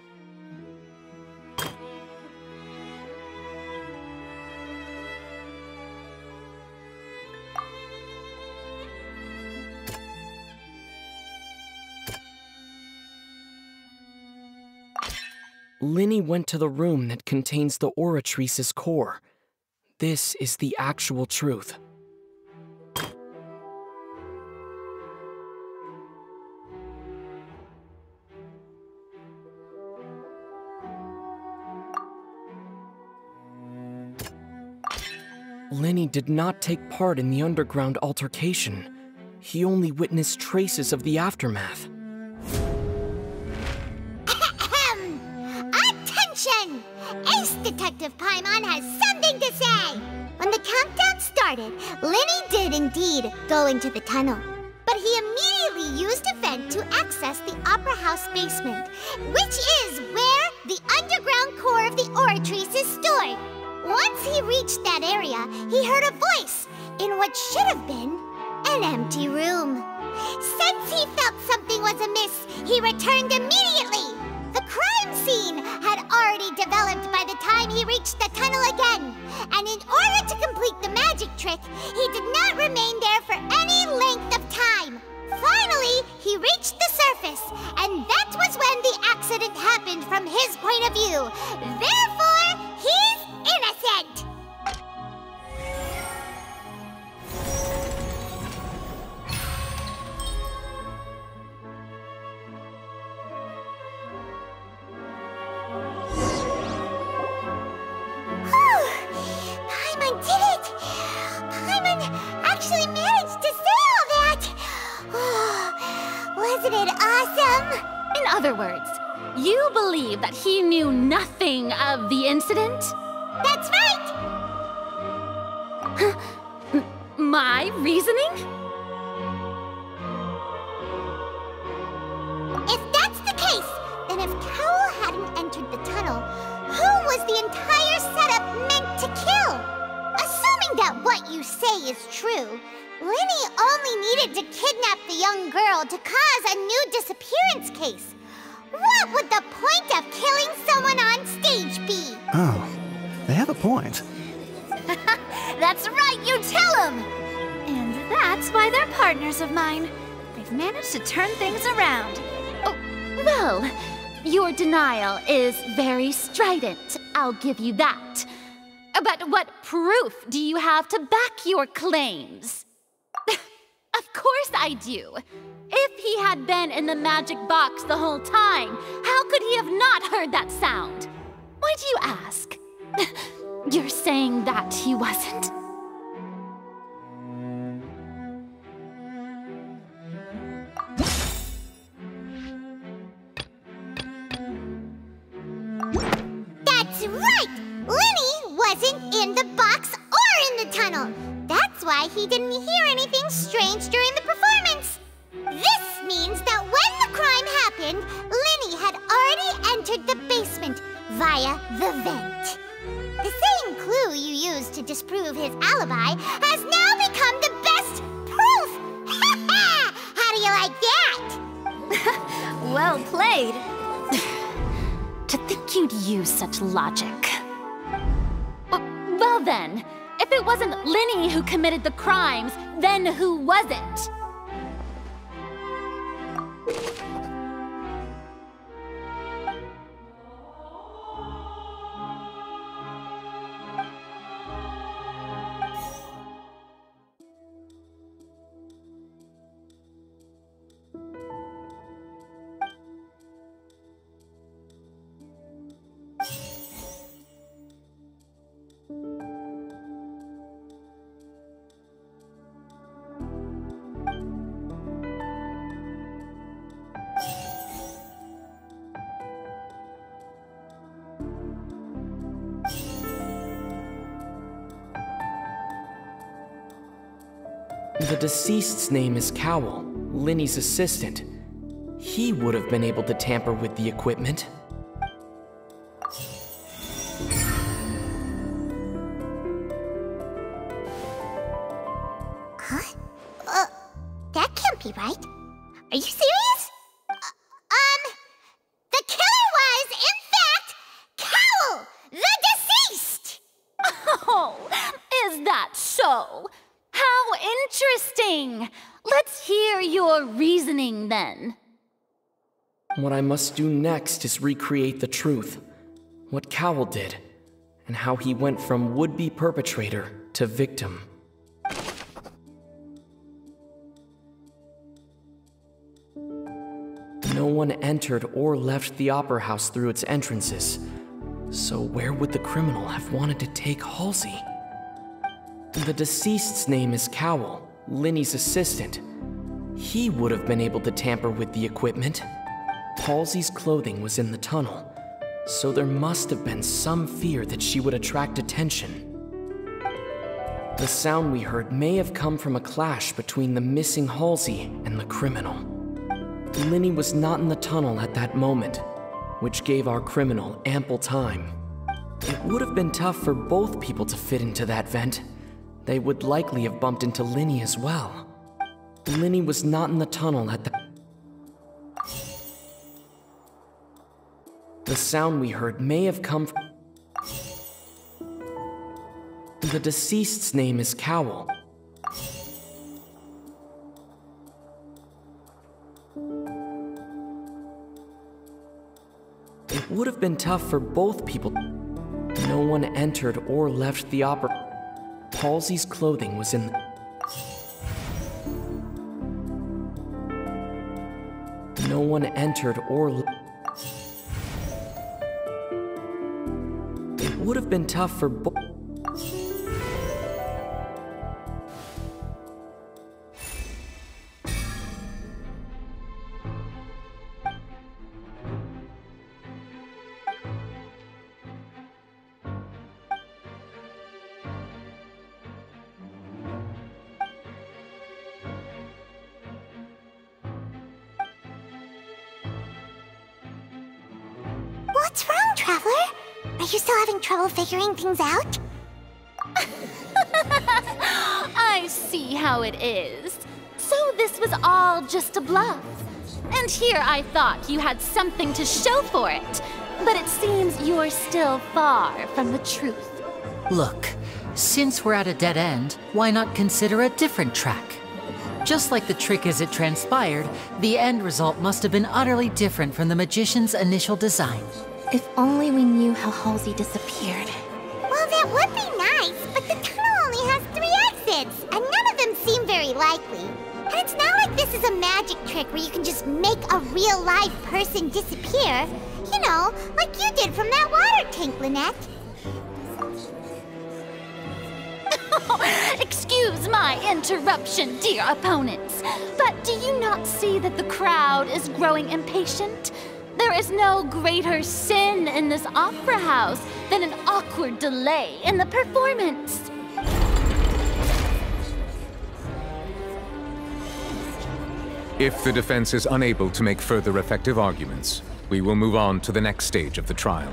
Linney went to the room that contains the Oratrice's core. This is the actual truth. Linney did not take part in the underground altercation. He only witnessed traces of the aftermath. Attention! Ace Detective Paimon has something to say! When the countdown started, Linney did indeed go into the tunnel. But he immediately used a vent to access the Opera House basement, which is where the underground core of the Oratrice is stored. Once he reached that area, he heard a voice in what should have been an empty room. Since he felt something was amiss, he returned immediately. The crime scene had already developed by the time he reached the tunnel again, and in order to complete the magic trick, he did not remain there for any length of time. Finally, he reached the surface, and that was when the accident happened from his point of view. Therefore, he's innocent! Paimon did it! Paimon actually managed to say all that! Wasn't it awesome? In other words, you believe that he knew nothing of the incident? That's right! My reasoning? If that's the case, then if Cowell hadn't entered the tunnel, who was the entire setup meant to kill? Assuming that what you say is true, Linney only needed to kidnap the young girl to cause a new disappearance case. What would the point of killing someone on stage be? Oh, they have a point. That's right, you tell them! And that's why they're partners of mine. They've managed to turn things around. Oh, Well, your denial is very strident, I'll give you that. But what proof do you have to back your claims? Of course I do. If he had been in the magic box the whole time, how could he have not heard that sound? Why do you ask? You're saying that he wasn't. That's right! Lenny wasn't in the box or in the tunnel. That's why he didn't hear anything strange during the performance. This means that when the crime happened, Lenny had already entered the basement via the vent. The same clue you used to disprove his alibi has now become the best proof! Ha ha! How do you like that? Well played. To think you'd use such logic. Well then, if it wasn't Lenny who committed the crimes, then who was it? The deceased's name is Cowell, Lenny's assistant. He would have been able to tamper with the equipment. Huh? That can't be right. Are you serious? The killer was, in fact, Cowell, the deceased! Oh, is that so? How interesting! Let's hear your reasoning then. What I must do next is recreate the truth. What Cowell did, and how he went from would-be perpetrator to victim. No one entered or left the Opera House through its entrances. So where would the criminal have wanted to take Halsey? The deceased's name is Cowell, Lenny's assistant. He would have been able to tamper with the equipment. Halsey's clothing was in the tunnel, so there must have been some fear that she would attract attention. The sound we heard may have come from a clash between the missing Halsey and the criminal. Lenny was not in the tunnel at that moment, which gave our criminal ample time. It would have been tough for both people to fit into that vent. They would likely have bumped into Lenny as well. Lenny was not in the tunnel at the sound we heard may have come from... The deceased's name is Cowell. It would have been tough for both people. No one entered or left the opera. Halsey's clothing was in... No one entered or... It would have been tough for both... What's wrong, Traveler? Are you still having trouble figuring things out? I see how it is. So this was all just a bluff. And here I thought you had something to show for it. But it seems you're still far from the truth. Look, since we're at a dead end, why not consider a different track? Just like the trick as it transpired, the end result must have been utterly different from the magician's initial design. If only we knew how Halsey disappeared. Well, that would be nice, but the tunnel only has 3 exits, and none of them seem very likely. And it's not like this is a magic trick where you can just make a real live person disappear. You know, like you did from that water tank, Lynette. Excuse my interruption, dear opponents, but do you not see that the crowd is growing impatient? There is no greater sin in this opera house than an awkward delay in the performance. If the defense is unable to make further effective arguments, we will move on to the next stage of the trial.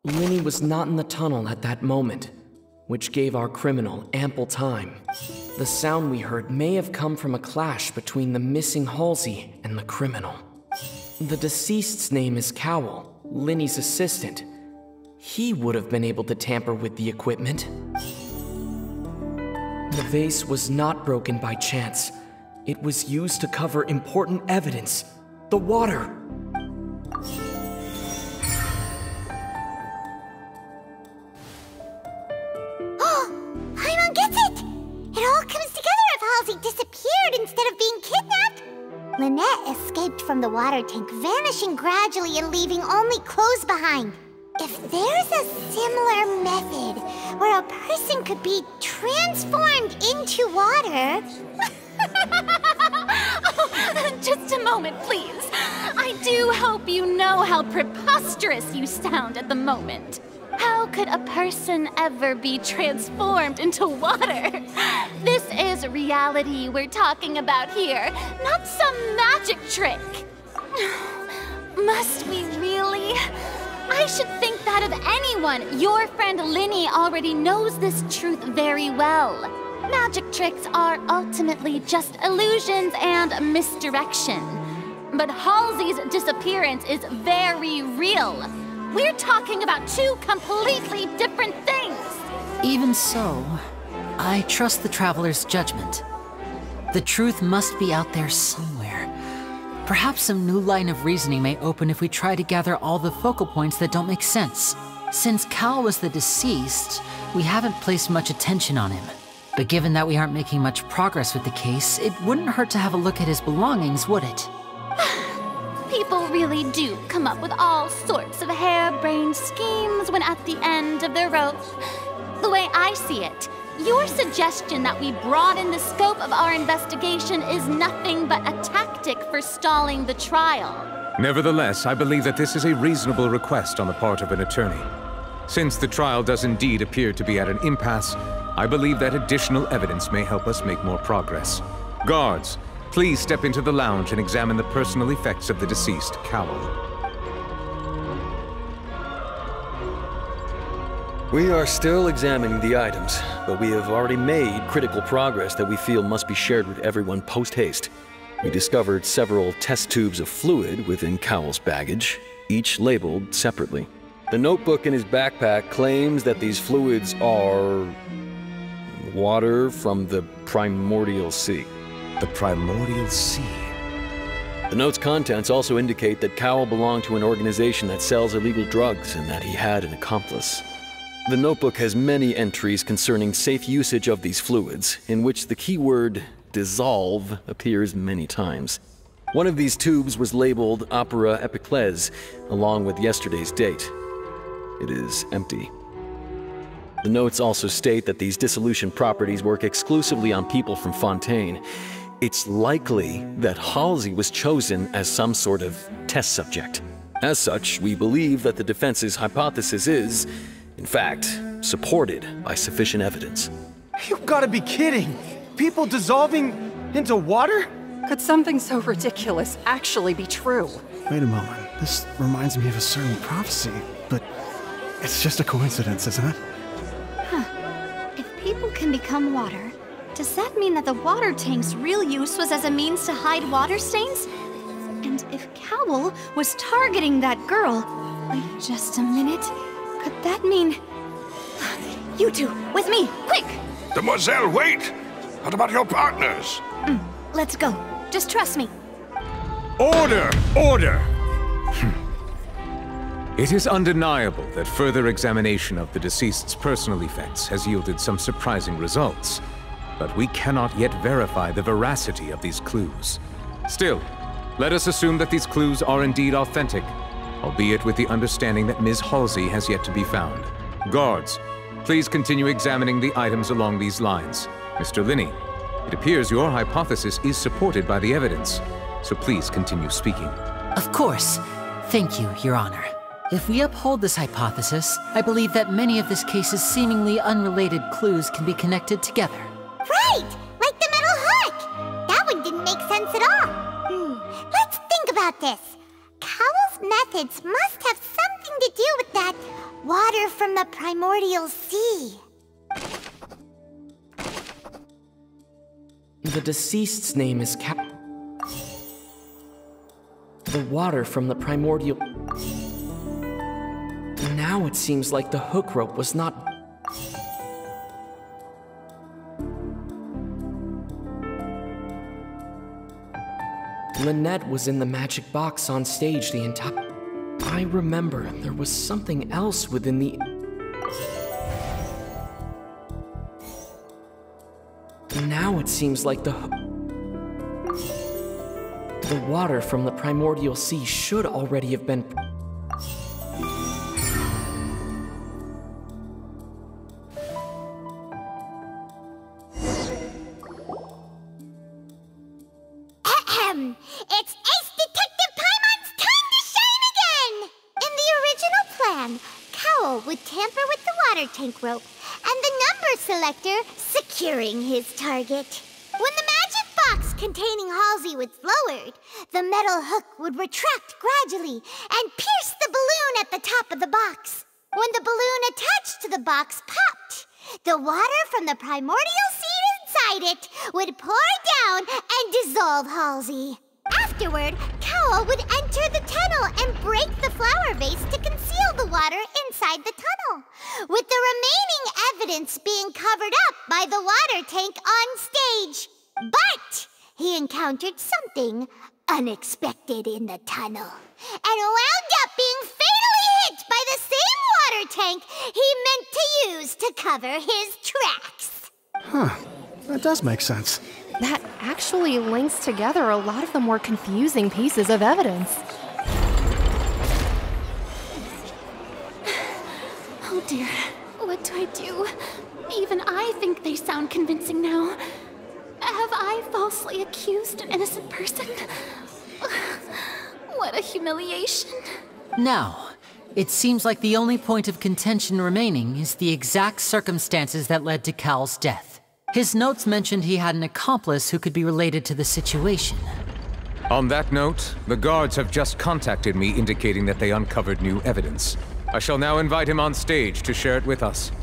Linny was not in the tunnel at that moment, which gave our criminal ample time. The sound we heard may have come from a clash between the missing Halsey and the criminal. The deceased's name is Cowell, Linny's assistant. He would have been able to tamper with the equipment. The vase was not broken by chance. It was used to cover important evidence. The water. Paimon gets it! It all comes together if Halsey disappeared instead of being kidnapped. Lynette escaped from the water tank, vanishing gradually and leaving only clothes behind. If there's a similar method where a person could be transformed into water... Oh, just a moment, please. I do hope you know how preposterous you sound at the moment. How could a person ever be transformed into water? This is reality we're talking about here, not some magic trick. Must we really? I should think that of anyone. Your friend Linny already knows this truth very well. Magic tricks are ultimately just illusions and misdirection. But Halsey's disappearance is very real. We're talking about 2 completely different things. Even so, I trust the Traveler's judgment. The truth must be out there somewhere. Perhaps some new line of reasoning may open if we try to gather all the focal points that don't make sense. Since Cal was the deceased, we haven't placed much attention on him. But given that we aren't making much progress with the case, it wouldn't hurt to have a look at his belongings, would it? People really do come up with all sorts of harebrained schemes when at the end of their rope. The way I see it, your suggestion that we broaden the scope of our investigation is nothing but a tactic for stalling the trial. Nevertheless, I believe that this is a reasonable request on the part of an attorney. Since the trial does indeed appear to be at an impasse, I believe that additional evidence may help us make more progress. Guards, please step into the lounge and examine the personal effects of the deceased, Cowell. We are still examining the items, but we have already made critical progress that we feel must be shared with everyone post-haste. We discovered several test tubes of fluid within Cowell's baggage, each labeled separately. The notebook in his backpack claims that these fluids are... water from the primordial sea. The primordial sea? The note's contents also indicate that Cowell belonged to an organization that sells illegal drugs and that he had an accomplice. The notebook has many entries concerning safe usage of these fluids, in which the keyword dissolve appears many times. One of these tubes was labeled Opera Epiclese, along with yesterday's date. It is empty. The notes also state that these dissolution properties work exclusively on people from Fontaine. It's likely that Halsey was chosen as some sort of test subject. As such, we believe that the defense's hypothesis is, in fact, supported by sufficient evidence. You've got to be kidding! People dissolving into water? Could something so ridiculous actually be true? Wait a moment. This reminds me of a certain prophecy, but it's just a coincidence, isn't it? If people can become water, does that mean that the water tank's real use was as a means to hide water stains? And if Cowell was targeting that girl... Wait just a minute. Could that mean... You two, with me, quick! Demoiselle, wait! What about your partners? Let's go. Just trust me. Order! Order! It is undeniable that further examination of the deceased's personal effects has yielded some surprising results, but we cannot yet verify the veracity of these clues. Still, let us assume that these clues are indeed authentic, albeit with the understanding that Ms. Halsey has yet to be found. Guards, please continue examining the items along these lines. Mr. Linney, it appears your hypothesis is supported by the evidence, so please continue speaking. Of course. Thank you, Your Honor. If we uphold this hypothesis, I believe that many of this case's seemingly unrelated clues can be connected together. Right! Like the metal hook! That one didn't make sense at all. Let's think about this. Cowell's methods must have something to do with that water from the primordial sea. The deceased's name is The water from the primordial... Now it seems like the hook rope was not... Lynette was in the magic box on stage the entire... I remember there was something else within the... Now it seems like the water from the primordial sea should already have been... It's Ace Detective Paimon's time to shine again! In the original plan, Cowell would tamper with the water tank rope and the number selector securing his target. When the magic box containing Halsey was lowered, the metal hook would retract gradually and pierce the balloon at the top of the box. When the balloon attached to the box popped, the water from the primordial sea inside it would pour down and dissolve Halsey. Afterward, Cowell would enter the tunnel and break the flower vase to conceal the water inside the tunnel, with the remaining evidence being covered up by the water tank on stage. But he encountered something unexpected in the tunnel and wound up being fatally hit by the same water tank he meant to use to cover his tracks. Huh. That does make sense. That actually links together a lot of the more confusing pieces of evidence. Oh dear, what do I do? Even I think they sound convincing now. Have I falsely accused an innocent person? What a humiliation. Now, it seems like the only point of contention remaining is the exact circumstances that led to Cowell's death. His notes mentioned he had an accomplice who could be related to the situation. On that note, the guards have just contacted me indicating that they uncovered new evidence. I shall now invite him on stage to share it with us.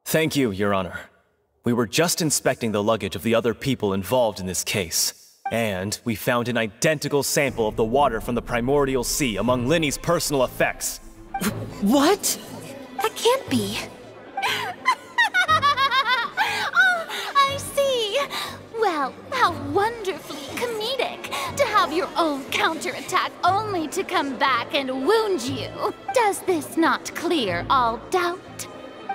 Thank you, Your Honor. We were just inspecting the luggage of the other people involved in this case, and we found an identical sample of the water from the primordial sea among Linny's personal effects. What? That can't be. Oh, I see. Well, how wonderfully comedic to have your own counterattack only to come back and wound you. Does this not clear all doubt?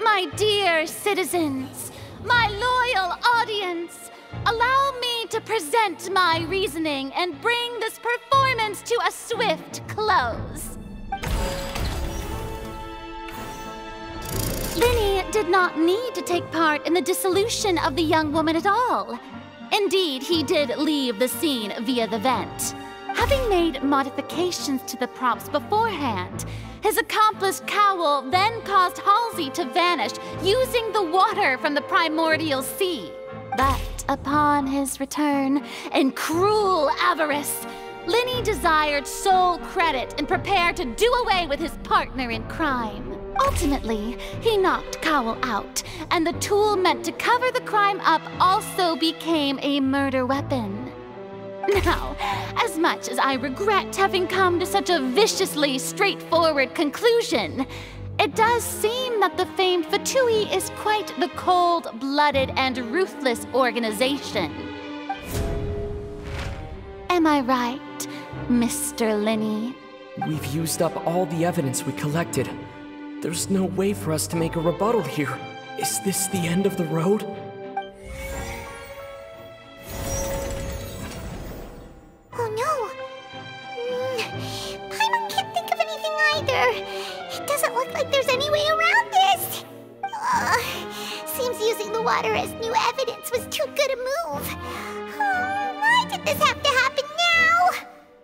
My dear citizens, my loyal audience, allow me to present my reasoning and bring this performance to a swift close. Linny did not need to take part in the dissolution of the young woman at all. Indeed, he did leave the scene via the vent. Having made modifications to the props beforehand, his accomplice Cowell then caused Halsey to vanish using the water from the primordial sea. But upon his return, in cruel avarice, Linny desired sole credit and prepared to do away with his partner in crime. Ultimately, he knocked Cowell out, and the tool meant to cover the crime up also became a murder weapon. Now, as much as I regret having come to such a viciously straightforward conclusion, it does seem that the famed Fatui is quite the cold-blooded and ruthless organization. Am I right, Mr. Linny? We've used up all the evidence we collected. There's no way for us to make a rebuttal here. Is this the end of the road? Oh no! Paimon can't think of anything either. It doesn't look like there's any way around this. Seems using the water as new evidence was too good a move. Why did this have to happen now?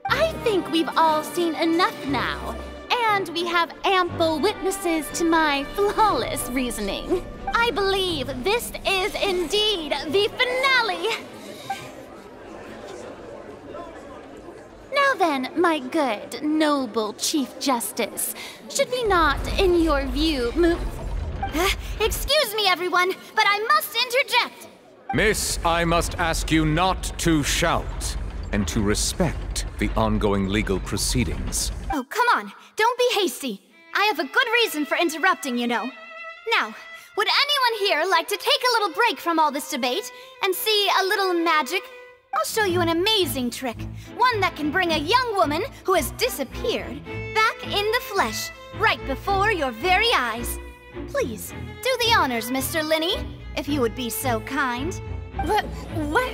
I think we've all seen enough now, and we have ample witnesses to my flawless reasoning. I believe this is indeed the finale. Now then, my good, noble Chief Justice, should we not, in your view, move... Excuse me, everyone, but I must interject. Miss, I must ask you not to shout, and to respect the ongoing legal proceedings. Oh, come on. Don't be hasty. I have a good reason for interrupting, you know. Now, would anyone here like to take a little break from all this debate and see a little magic? I'll show you an amazing trick. One that can bring a young woman who has disappeared back in the flesh, right before your very eyes. Please, do the honors, Mr. Linny, if you would be so kind. What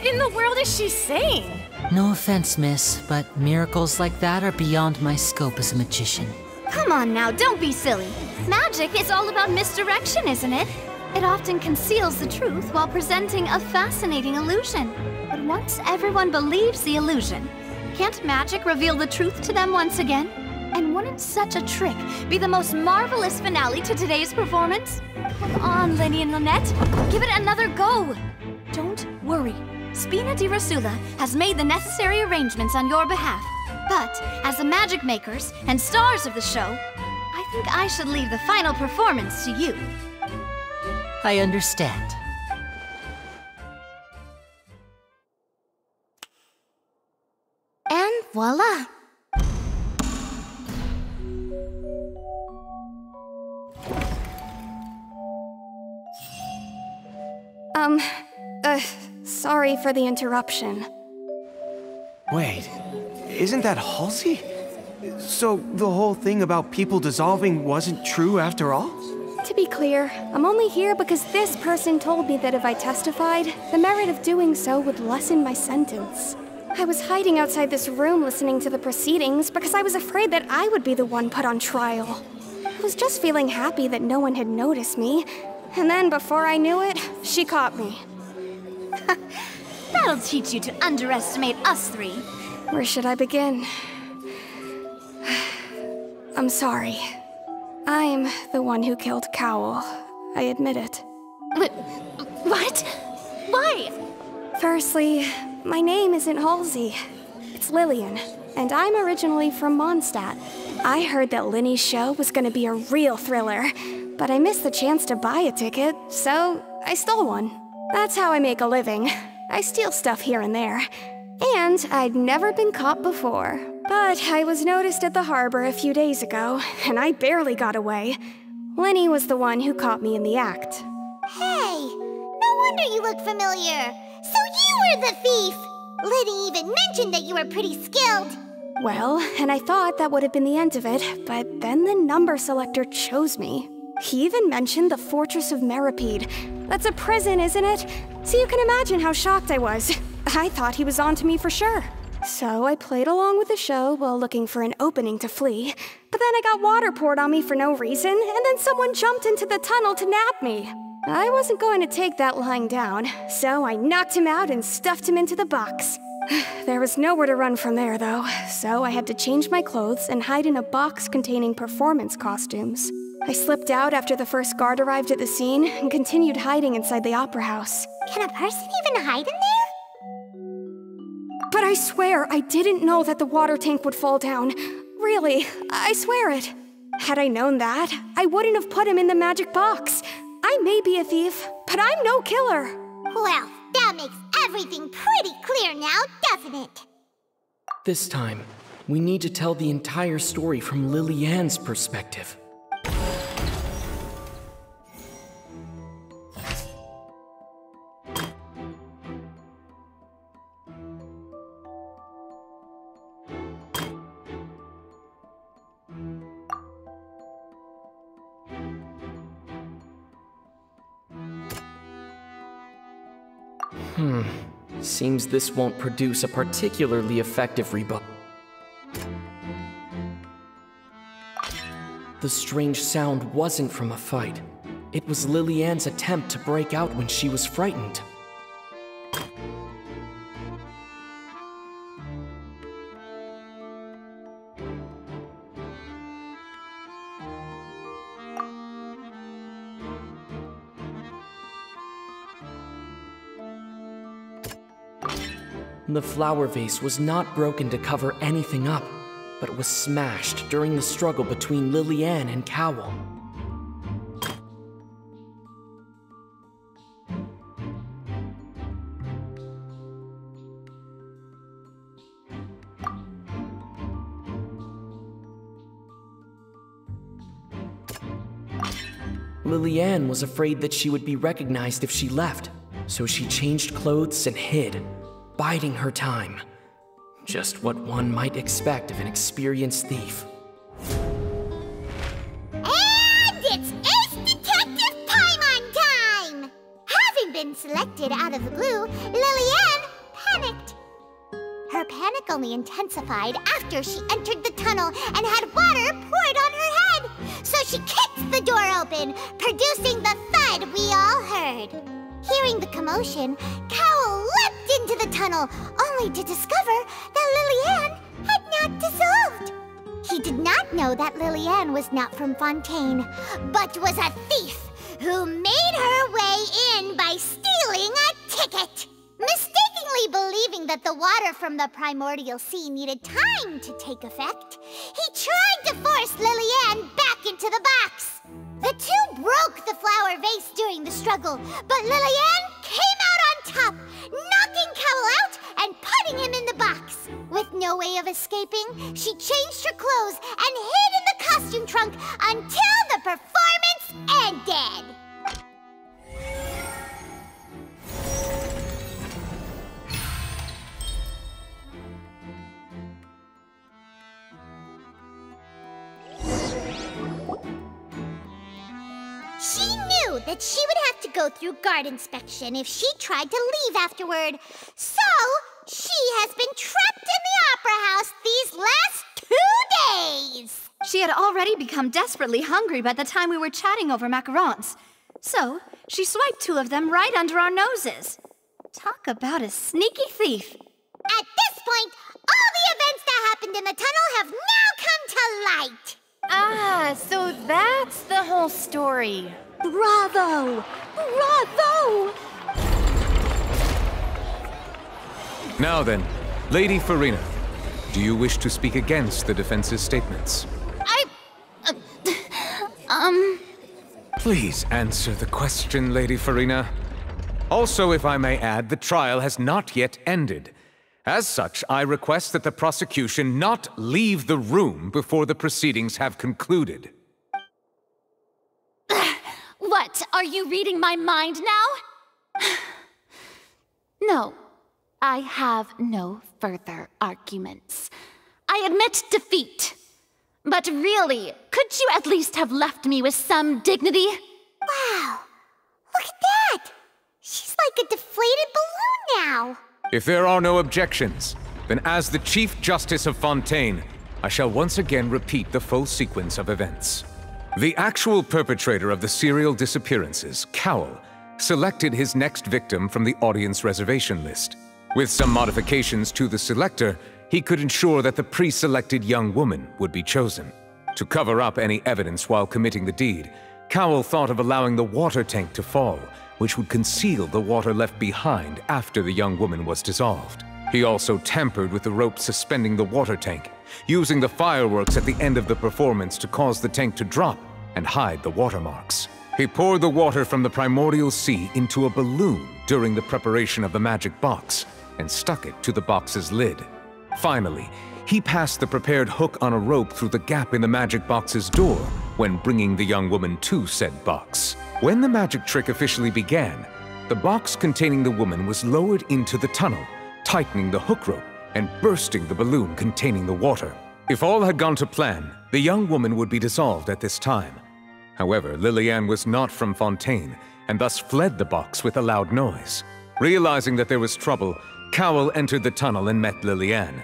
in the world is she saying? No offense, miss, but miracles like that are beyond my scope as a magician. Come on now, don't be silly. Magic is all about misdirection, isn't it? It often conceals the truth while presenting a fascinating illusion. But once everyone believes the illusion, can't magic reveal the truth to them once again? And wouldn't such a trick be the most marvelous finale to today's performance? Come on, Linny and Lynette, give it another go. Don't worry. Spina di Rosula has made the necessary arrangements on your behalf. But as the magic makers and stars of the show, I think I should leave the final performance to you. I understand. And voila! Sorry for the interruption. Wait, isn't that Halsey? So the whole thing about people dissolving wasn't true after all? To be clear, I'm only here because this person told me that if I testified, the merit of doing so would lessen my sentence. I was hiding outside this room listening to the proceedings because I was afraid that I would be the one put on trial. I was just feeling happy that no one had noticed me, and then before I knew it, she caught me. That'll teach you to underestimate us three. Where should I begin? I'm sorry. I'm the one who killed Cowell. I admit it. What? Why? Firstly, my name isn't Halsey. It's Lillian, and I'm originally from Mondstadt. I heard that Linny's show was gonna be a real thriller, but I missed the chance to buy a ticket, so I stole one. That's how I make a living. I steal stuff here and there. And I'd never been caught before. But I was noticed at the harbor a few days ago, and I barely got away. Linny was the one who caught me in the act. Hey, no wonder you look familiar. So you were the thief! Liddy even mentioned that you were pretty skilled. Well, and I thought that would have been the end of it, but then the number selector chose me. He even mentioned the Fortress of Meripede. That's a prison, isn't it? So you can imagine how shocked I was. I thought he was on to me for sure. So I played along with the show while looking for an opening to flee. But then I got water poured on me for no reason, and then someone jumped into the tunnel to nab me. I wasn't going to take that lying down, so I knocked him out and stuffed him into the box. There was nowhere to run from there, though, so I had to change my clothes and hide in a box containing performance costumes. I slipped out after the first guard arrived at the scene and continued hiding inside the opera house. Can a person even hide in there? But I swear I didn't know that the water tank would fall down. Really, I swear it. Had I known that, I wouldn't have put him in the magic box. I may be a thief, but I'm no killer. Well, that makes everything pretty clear now, doesn't it? This time, we need to tell the entire story from Lily Ann's perspective. Seems this won't produce a particularly effective rebuttal. The strange sound wasn't from a fight. It was Lily-Ann's attempt to break out when she was frightened. The flower vase was not broken to cover anything up, but was smashed during the struggle between Lily-Ann and Cowell. Lily-Ann was afraid that she would be recognized if she left, so she changed clothes and hid, biding her time. Just what one might expect of an experienced thief. And it's Ace Detective Paimon time! Having been selected out of the blue, Lily-Ann panicked. Her panic only intensified after she entered the tunnel and had water poured on her head. So she kicked the door open, producing the thud we all heard. Hearing the commotion, Cowell leapt into the tunnel, only to discover that Lily-Ann had not dissolved. He did not know that Lily-Ann was not from Fontaine, but was a thief who made her way in by stealing a ticket. Mistakenly believing that the water from the primordial sea needed time to take effect, he tried to force Lily-Ann back into the box. The two broke the flower vase during the struggle, but Lily-Ann came out on top, knocking Cowell out and putting him in the box. With no way of escaping, she changed her clothes and hid in the costume trunk until the performance ended. She knew that she would have to go through guard inspection if she tried to leave afterward. So, she has been trapped in the Opera House these last 2 days. She had already become desperately hungry by the time we were chatting over macarons. So, she swiped 2 of them right under our noses. Talk about a sneaky thief. At this point, all the events that happened in the tunnel have now come to light. Ah, so that's the whole story. Bravo! Bravo! Now then, Lady Farina, do you wish to speak against the defense's statements? Please answer the question, Lady Farina. Also, if I may add, the trial has not yet ended. As such, I request that the prosecution not leave the room before the proceedings have concluded. What? Are you reading my mind now? No, I have no further arguments. I admit defeat. But really, could you at least have left me with some dignity? Wow, look at that! She's like a deflated balloon now. If there are no objections, then as the Chief Justice of Fontaine, I shall once again repeat the full sequence of events. The actual perpetrator of the serial disappearances, Cowell, selected his next victim from the audience reservation list. With some modifications to the selector, he could ensure that the pre-selected young woman would be chosen. To cover up any evidence while committing the deed, Cowell thought of allowing the water tank to fall, which would conceal the water left behind after the young woman was dissolved. He also tampered with the rope suspending the water tank, using the fireworks at the end of the performance to cause the tank to drop and hide the watermarks. He poured the water from the primordial sea into a balloon during the preparation of the magic box and stuck it to the box's lid. Finally, he passed the prepared hook on a rope through the gap in the magic box's door when bringing the young woman to said box. When the magic trick officially began, the box containing the woman was lowered into the tunnel, tightening the hook rope and bursting the balloon containing the water. If all had gone to plan, the young woman would be dissolved at this time. However, Lily-Ann was not from Fontaine and thus fled the box with a loud noise. Realizing that there was trouble, Cowell entered the tunnel and met Liliane.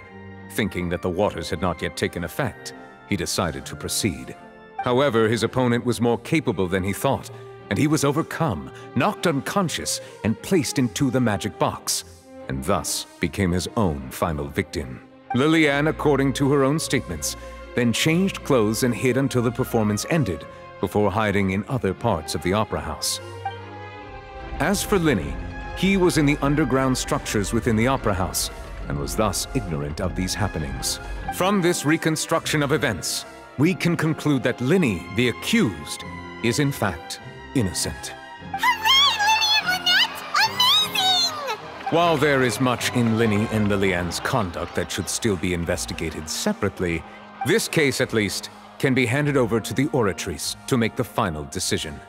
Thinking that the waters had not yet taken effect, he decided to proceed. However, his opponent was more capable than he thought, and he was overcome, knocked unconscious, and placed into the magic box, and thus became his own final victim. Liliane, according to her own statements, then changed clothes and hid until the performance ended, before hiding in other parts of the opera house. As for Linny, he was in the underground structures within the opera house, and was thus ignorant of these happenings. From this reconstruction of events, we can conclude that Linny, the accused, is in fact innocent. While there is much in Linny and Liliane's conduct that should still be investigated separately, this case, at least, can be handed over to the Oratrice to make the final decision.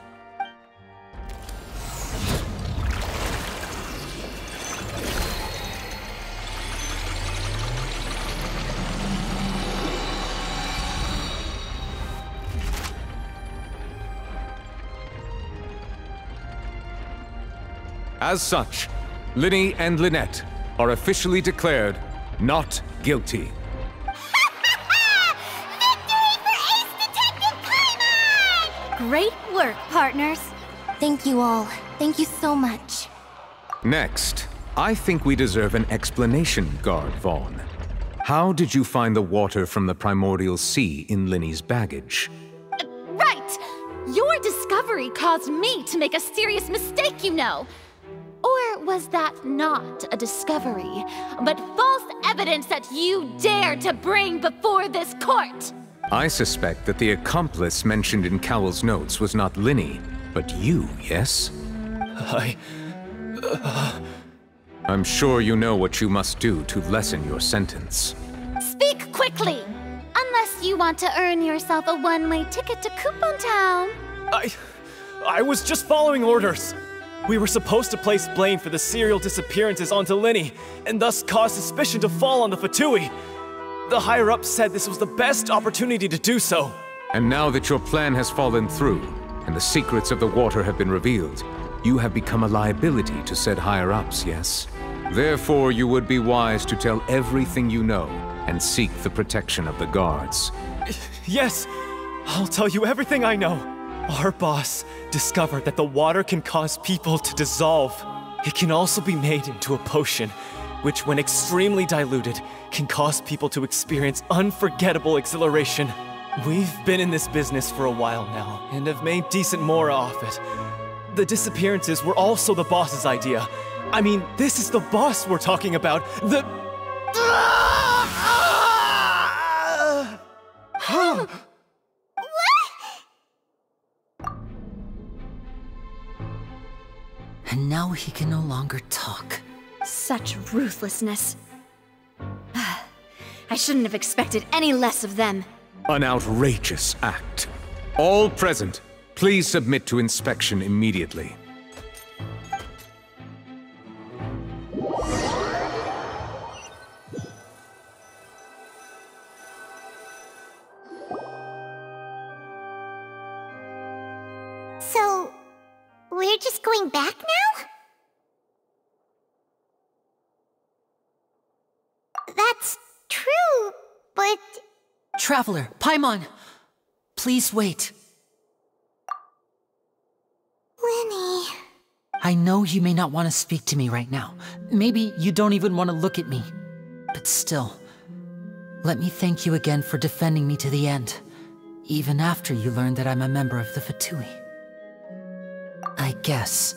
As such, Linny and Lynette are officially declared not guilty. Great work, partners. Thank you all. Thank you so much. Next, I think we deserve an explanation, Guard Vaughn. How did you find the water from the primordial sea in Linny's baggage? Right! Your discovery caused me to make a serious mistake, you know. Or was that not a discovery, but false evidence that you dared to bring before this court? I suspect that the accomplice mentioned in Cowell's notes was not Linny, but you, yes? I'm sure you know what you must do to lessen your sentence. Speak quickly! Unless you want to earn yourself a one-way ticket to Coupon Town. I was just following orders. We were supposed to place blame for the serial disappearances onto Linny, and thus cause suspicion to fall on the Fatui. The higher-ups said this was the best opportunity to do so. And now that your plan has fallen through, and the secrets of the water have been revealed, you have become a liability to said higher-ups, yes? Therefore, you would be wise to tell everything you know, and seek the protection of the guards. Yes, I'll tell you everything I know. Our boss discovered that the water can cause people to dissolve. It can also be made into a potion, which when extremely diluted, can cause people to experience unforgettable exhilaration. We've been in this business for a while now, and have made decent mora off it. The disappearances were also the boss's idea. I mean, this is the boss we're talking about. The... And now he can no longer talk. Such ruthlessness. I shouldn't have expected any less of them. An outrageous act. All present, please submit to inspection immediately. So, we're just going back now? That's true, but... Traveler, Paimon! Please wait. Linny... I know you may not want to speak to me right now. Maybe you don't even want to look at me. But still, let me thank you again for defending me to the end, even after you learned that I'm a member of the Fatui. I guess.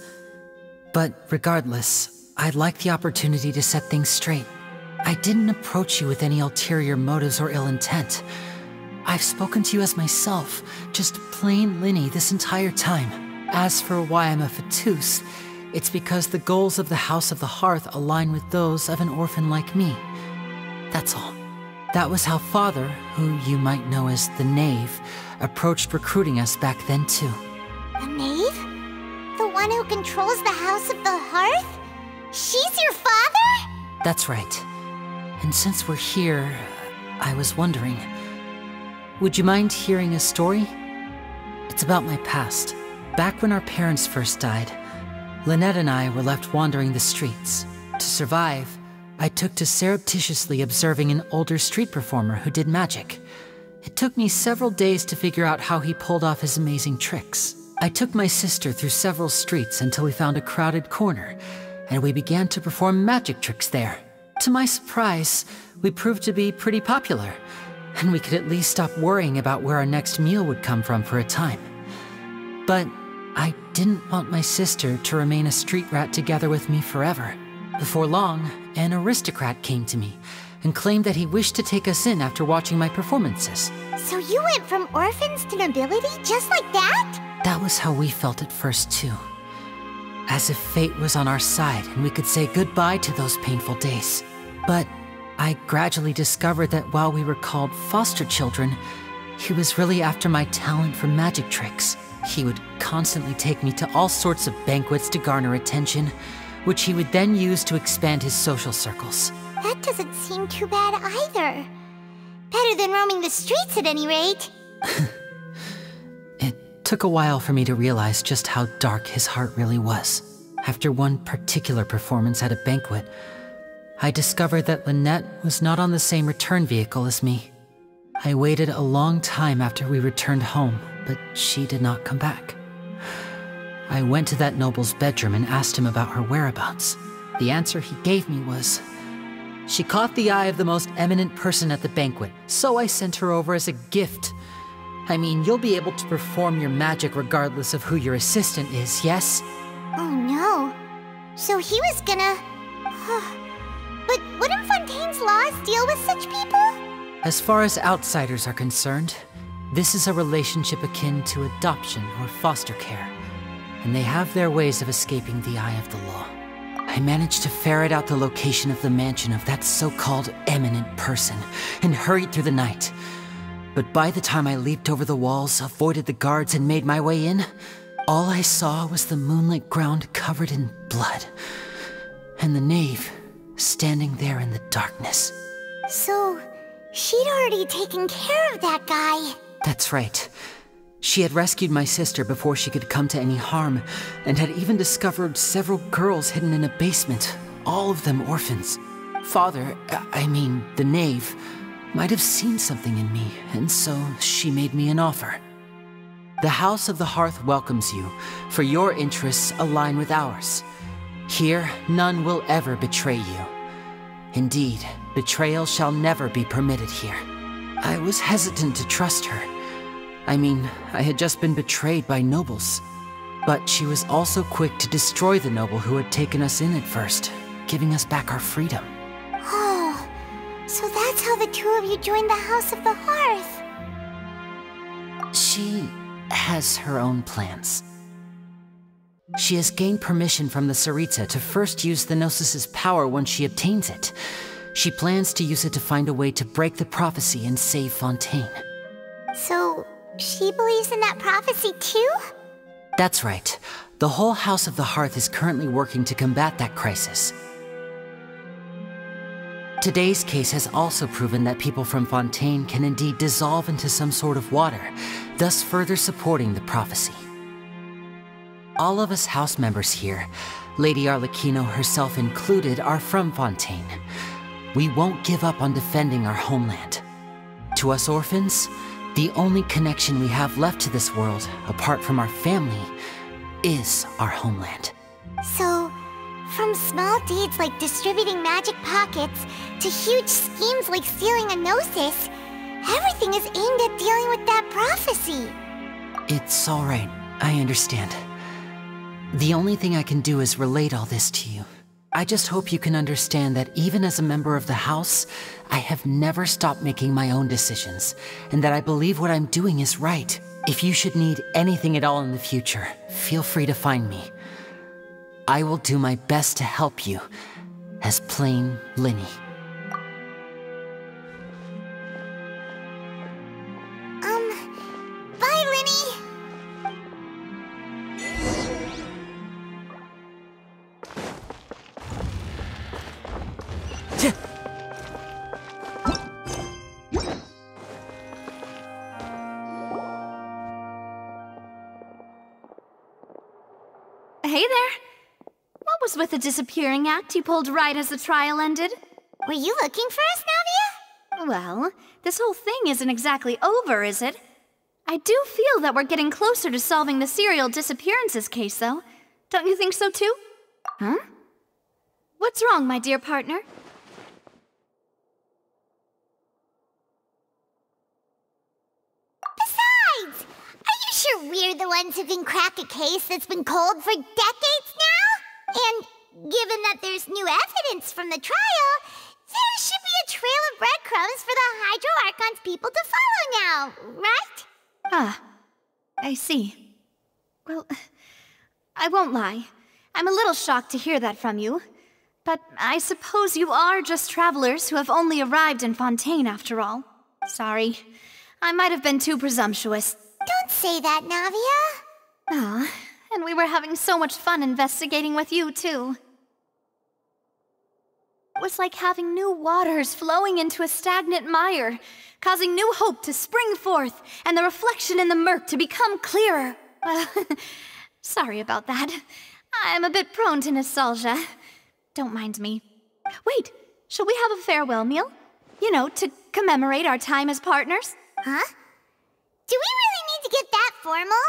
But regardless, I'd like the opportunity to set things straight. I didn't approach you with any ulterior motives or ill intent. I've spoken to you as myself, just plain Linny this entire time. As for why I'm a Fatus, it's because the goals of the House of the Hearth align with those of an orphan like me. That's all. That was how Father, who you might know as the Knave, approached recruiting us back then too. The Knave? The one who controls the House of the Hearth? She's your father? That's right. And since we're here, I was wondering, would you mind hearing a story? It's about my past. Back when our parents first died, Lynette and I were left wandering the streets. To survive, I took to surreptitiously observing an older street performer who did magic. It took me several days to figure out how he pulled off his amazing tricks. I took my sister through several streets until we found a crowded corner, and we began to perform magic tricks there. To my surprise, we proved to be pretty popular, and we could at least stop worrying about where our next meal would come from for a time. But I didn't want my sister to remain a street rat together with me forever. Before long, an aristocrat came to me and claimed that he wished to take us in after watching my performances. So you went from orphans to nobility just like that? That was how we felt at first, too. As if fate was on our side and we could say goodbye to those painful days. But I gradually discovered that while we were called foster children, he was really after my talent for magic tricks. He would constantly take me to all sorts of banquets to garner attention, which he would then use to expand his social circles. That doesn't seem too bad either. Better than roaming the streets at any rate. It took a while for me to realize just how dark his heart really was. After one particular performance at a banquet, I discovered that Lynette was not on the same return vehicle as me. I waited a long time after we returned home, but she did not come back. I went to that noble's bedroom and asked him about her whereabouts. The answer he gave me was, she caught the eye of the most eminent person at the banquet, so I sent her over as a gift. I mean, you'll be able to perform your magic regardless of who your assistant is, yes? Oh no. So he was gonna... But wouldn't Fontaine's laws deal with such people? As far as outsiders are concerned, this is a relationship akin to adoption or foster care, and they have their ways of escaping the eye of the law. I managed to ferret out the location of the mansion of that so-called eminent person and hurried through the night. But by the time I leaped over the walls, avoided the guards, and made my way in, all I saw was the moonlit ground covered in blood, and the knave standing there in the darkness. So, she'd already taken care of that guy. That's right. She had rescued my sister before she could come to any harm, and had even discovered several girls hidden in a basement, all of them orphans. Father, the knave, might have seen something in me, and so she made me an offer. The House of the Hearth welcomes you, for your interests align with ours. Here, none will ever betray you. Indeed, betrayal shall never be permitted here. I was hesitant to trust her. I had just been betrayed by nobles. But she was also quick to destroy the noble who had taken us in at first, giving us back our freedom. Oh, so that's how the two of you joined the House of the Hearth. She has her own plans. She has gained permission from the Tsaritsa to first use the Gnosis' power once she obtains it. She plans to use it to find a way to break the prophecy and save Fontaine. So, she believes in that prophecy too? That's right. The whole House of the Hearth is currently working to combat that crisis. Today's case has also proven that people from Fontaine can indeed dissolve into some sort of water, thus further supporting the prophecy. All of us house members here, Lady Arlecchino herself included, are from Fontaine. We won't give up on defending our homeland. To us orphans, the only connection we have left to this world, apart from our family, is our homeland. So, from small deeds like distributing magic pockets to huge schemes like stealing a Gnosis, everything is aimed at dealing with that prophecy. It's all right. I understand. The only thing I can do is relate all this to you. I just hope you can understand that even as a member of the House, I have never stopped making my own decisions, and that I believe what I'm doing is right. If you should need anything at all in the future, feel free to find me. I will do my best to help you, as plain Linny. Bye, Linny! Hey there. was with the disappearing act you pulled right as the trial ended. Were you looking for us, Navia? Well, this whole thing isn't exactly over, is it? I do feel that we're getting closer to solving the serial disappearances case, though. Don't you think so, too? Huh? What's wrong, my dear partner? Besides, are you sure we're the ones who can crack a case that's been cold for decades now? And given that there's new evidence from the trial, there should be a trail of breadcrumbs for the Hydro Archon's people to follow now, right? Ah, I see. Well, I won't lie. I'm a little shocked to hear that from you. But I suppose you are just travelers who have only arrived in Fontaine after all. Sorry. I might have been too presumptuous. Don't say that, Navia. Ah, and we were having so much fun investigating with you, too. It was like having new waters flowing into a stagnant mire, causing new hope to spring forth, and the reflection in the murk to become clearer. Sorry about that. I'm a bit prone to nostalgia. Don't mind me. Wait, shall we have a farewell meal? You know, to commemorate our time as partners? Huh? Do we really need to get that formal?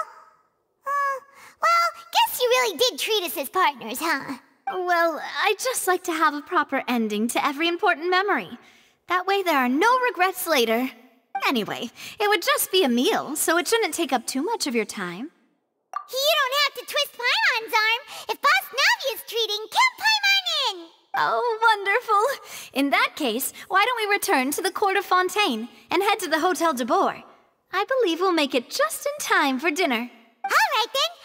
Well, guess you really did treat us as partners, huh? Well, I'd just like to have a proper ending to every important memory. That way there are no regrets later. Anyway, it would just be a meal, so it shouldn't take up too much of your time. You don't have to twist Paimon's arm. If Boss Navia's treating, count Paimon in! Oh, wonderful. In that case, why don't we return to the Court of Fontaine and head to the Hotel de Boer? I believe we'll make it just in time for dinner. All right then.